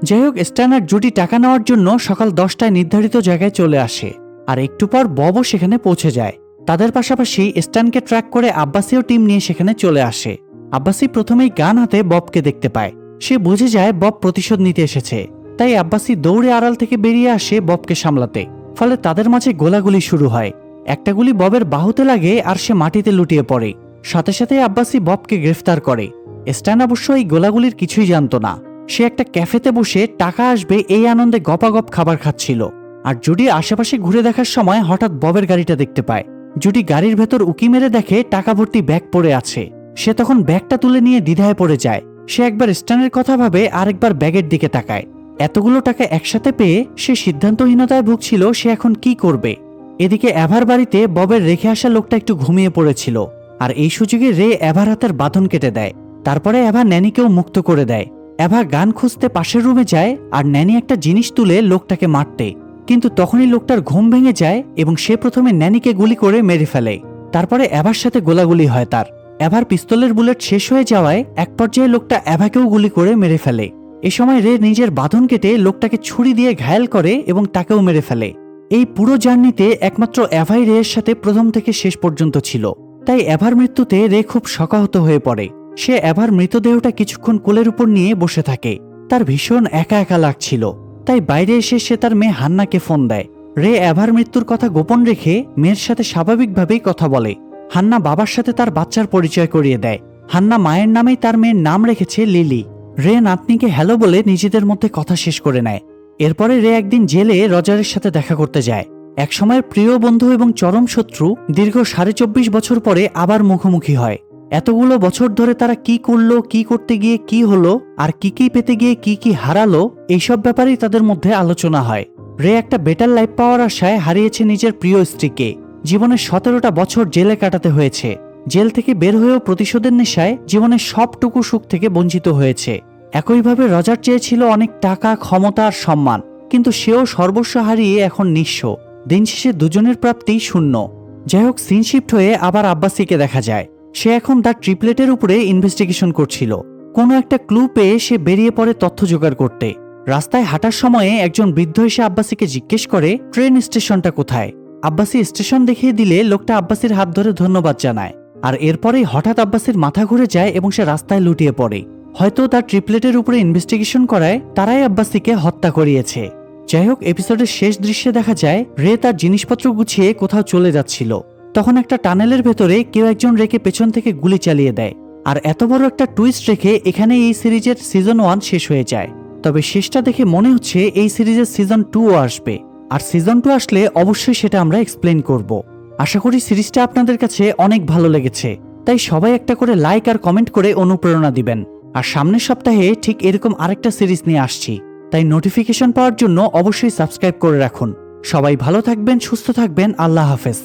যাই হোক, স্ট্যান আর জুডি টাকা নেওয়ার জন্য সকাল 10টায় নির্ধারিত জায়গায় চলে আসে, আর একটু পর ববও সেখানে পৌঁছে যায়। তাদের পাশাপাশি স্ট্যানকে ট্র্যাক করে আব্বাসিও টিম নিয়ে সেখানে চলে আসে। আব্বাসি প্রথমেই গান হাতে ববকে দেখতে পায়। সে বুঝে যায় বব প্রতিশোধ নিতে এসেছে, তাই আব্বাসি দৌড়ে আড়াল থেকে বেরিয়ে আসে ববকে সামলাতে। ফলে তাদের মাঝে গোলাগুলি শুরু হয়। একটা গুলি ববের বাহুতে লাগে আর সে মাটিতে লুটিয়ে পড়ে। সাথে সাথে আব্বাসি ববকে গ্রেফতার করে। স্ট্যান অবশ্য এই গোলাগুলির কিছুই জানত না। সে একটা ক্যাফেতে বসে টাকা আসবে এই আনন্দে গপাগপ খাবার খাচ্ছিল। আর জুডি আশেপাশে ঘুরে দেখার সময় হঠাৎ ববের গাড়িটা দেখতে পায়। জুডি গাড়ির ভেতর উকি মেরে দেখে টাকা ভর্তি ব্যাগ পড়ে আছে। সে তখন ব্যাগটা তুলে নিয়ে দ্বিধায় পড়ে যায়। সে একবার স্ট্যানের কথা ভাবে, আরেকবার ব্যাগের দিকে তাকায়। এতগুলো টাকা একসাথে পেয়ে সে সিদ্ধান্তহীনতায় ভুগছিল সে এখন কি করবে। এদিকে এভার বাড়িতে ববের রেখে আসা লোকটা একটু ঘুমিয়ে পড়েছিল, আর এই সুযোগে রে এভার হাতের বাঁধন কেটে দেয়। তারপরে এভা ন্যানিকেও মুক্ত করে দেয়। এভা গান খুঁজতে পাশের রুমে যায় আর ন্যানি একটা জিনিস তুলে লোকটাকে মারতে, কিন্তু তখনই লোকটার ঘুম ভেঙে যায় এবং সে প্রথমে ন্যানিকে গুলি করে মেরে ফেলে। তারপরে এভার সাথে গোলাগুলি হয় তার। এভার পিস্তলের বুলেট শেষ হয়ে যাওয়ায় এক পর্যায়ে লোকটা এভাকেও গুলি করে মেরে ফেলে। এ সময় রে নিজের বাঁধন কেটে লোকটাকে ছুরি দিয়ে ঘায়েল করে এবং তাকেও মেরে ফেলে। এই পুরো জার্নিতে একমাত্র এভাই রে এর সাথে প্রথম থেকে শেষ পর্যন্ত ছিল। তাই এভার মৃত্যুতে রে খুব শোকাহত হয়ে পড়ে। সে এভার মৃতদেহটা কিছুক্ষণ কোলের উপর নিয়ে বসে থাকে। তার ভীষণ একা একা লাগছিল, তাই বাইরে এসে সে তার মেয়ে হান্নাকে ফোন দেয়। রে এভার মৃত্যুর কথা গোপন রেখে মেয়ের সাথে স্বাভাবিকভাবেই কথা বলে। হান্না বাবার সাথে তার বাচ্চার পরিচয় করিয়ে দেয়। হান্না মায়ের নামেই তার মেয়ের নাম রেখেছে লিলি। রে নাতনিকে হ্যালো বলে নিজেদের মধ্যে কথা শেষ করে নেয়। এরপরে রে একদিন জেলে রজারের সাথে দেখা করতে যায়। একসময়ের প্রিয় বন্ধু এবং চরম শত্রু দীর্ঘ 24.5 বছর পরে আবার মুখোমুখি হয়। এতগুলো বছর ধরে তারা কি করলো, কি করতে গিয়ে কি হলো, আর কি কি পেতে গিয়ে কি কি হারালো, এইসব ব্যাপারেই তাদের মধ্যে আলোচনা হয়। রে একটা বেটার লাইফ পাওয়ার আশায় হারিয়েছে নিজের প্রিয় স্ত্রীকে। জীবনের 17টা বছর জেলে কাটাতে হয়েছে। জেল থেকে বের হয়েও প্রতিশোধের নেশায় জীবনের সবটুকু সুখ থেকে বঞ্চিত হয়েছে। একইভাবে রজার চেয়েছিল অনেক টাকা, ক্ষমতা আর সম্মান, কিন্তু সেও সর্বস্ব হারিয়ে এখন নিঃস্ব। দিন শেষে দুজনের প্রাপ্তি শূন্য। যাই হোক, সিন শিফট হয়ে আবার আব্বাসিকে দেখা যায়। সে এখন দ্য ট্রিপলেটের উপরে ইনভেস্টিগেশন করছিল। কোনো একটা ক্লু পেয়ে সে বেরিয়ে পড়ে তথ্য জোগাড় করতে। রাস্তায় হাঁটার সময়ে একজন বৃদ্ধ এসে আব্বাসিকে জিজ্ঞেস করে ট্রেন স্টেশনটা কোথায়। আব্বাসি স্টেশন দেখিয়ে দিলে লোকটা আব্বাসির হাত ধরে ধন্যবাদ জানায়। আর এরপরেই হঠাৎ আব্বাসির মাথা ঘুরে যায় এবং সে রাস্তায় লুটিয়ে পড়ে। হয়তো তার ট্রিপলেটের উপরে ইনভেস্টিগেশন করায় তারাই আব্বাসিকে হত্যা করিয়েছে। যাই হোক, এপিসোডের শেষ দৃশ্যে দেখা যায় রে তার জিনিসপত্র গুছিয়ে কোথাও চলে যাচ্ছিল। তখন একটা টানেলের ভেতরে কেউ একজন রেকে পেছন থেকে গুলি চালিয়ে দেয়। আর এত বড় একটা টুইস্ট রেখে এখানে এই সিরিজের সিজন 1 শেষ হয়ে যায়। তবে শেষটা দেখে মনে হচ্ছে এই সিরিজের সিজন 2ও আসবে। আর সিজন 2 আসলে অবশ্যই সেটা আমরা এক্সপ্লেন করব। আশা করি সিরিজটা আপনাদের কাছে অনেক ভালো লেগেছে, তাই সবাই একটা করে লাইক আর কমেন্ট করে অনুপ্রেরণা দিবেন। আর সামনের সপ্তাহে ঠিক এরকম আরেকটা সিরিজ নিয়ে আসছি, তাই নোটিফিকেশন পাওয়ার জন্য অবশ্যই সাবস্ক্রাইব করে রাখুন। সবাই ভালো থাকবেন, সুস্থ থাকবেন। আল্লাহ হাফেজ।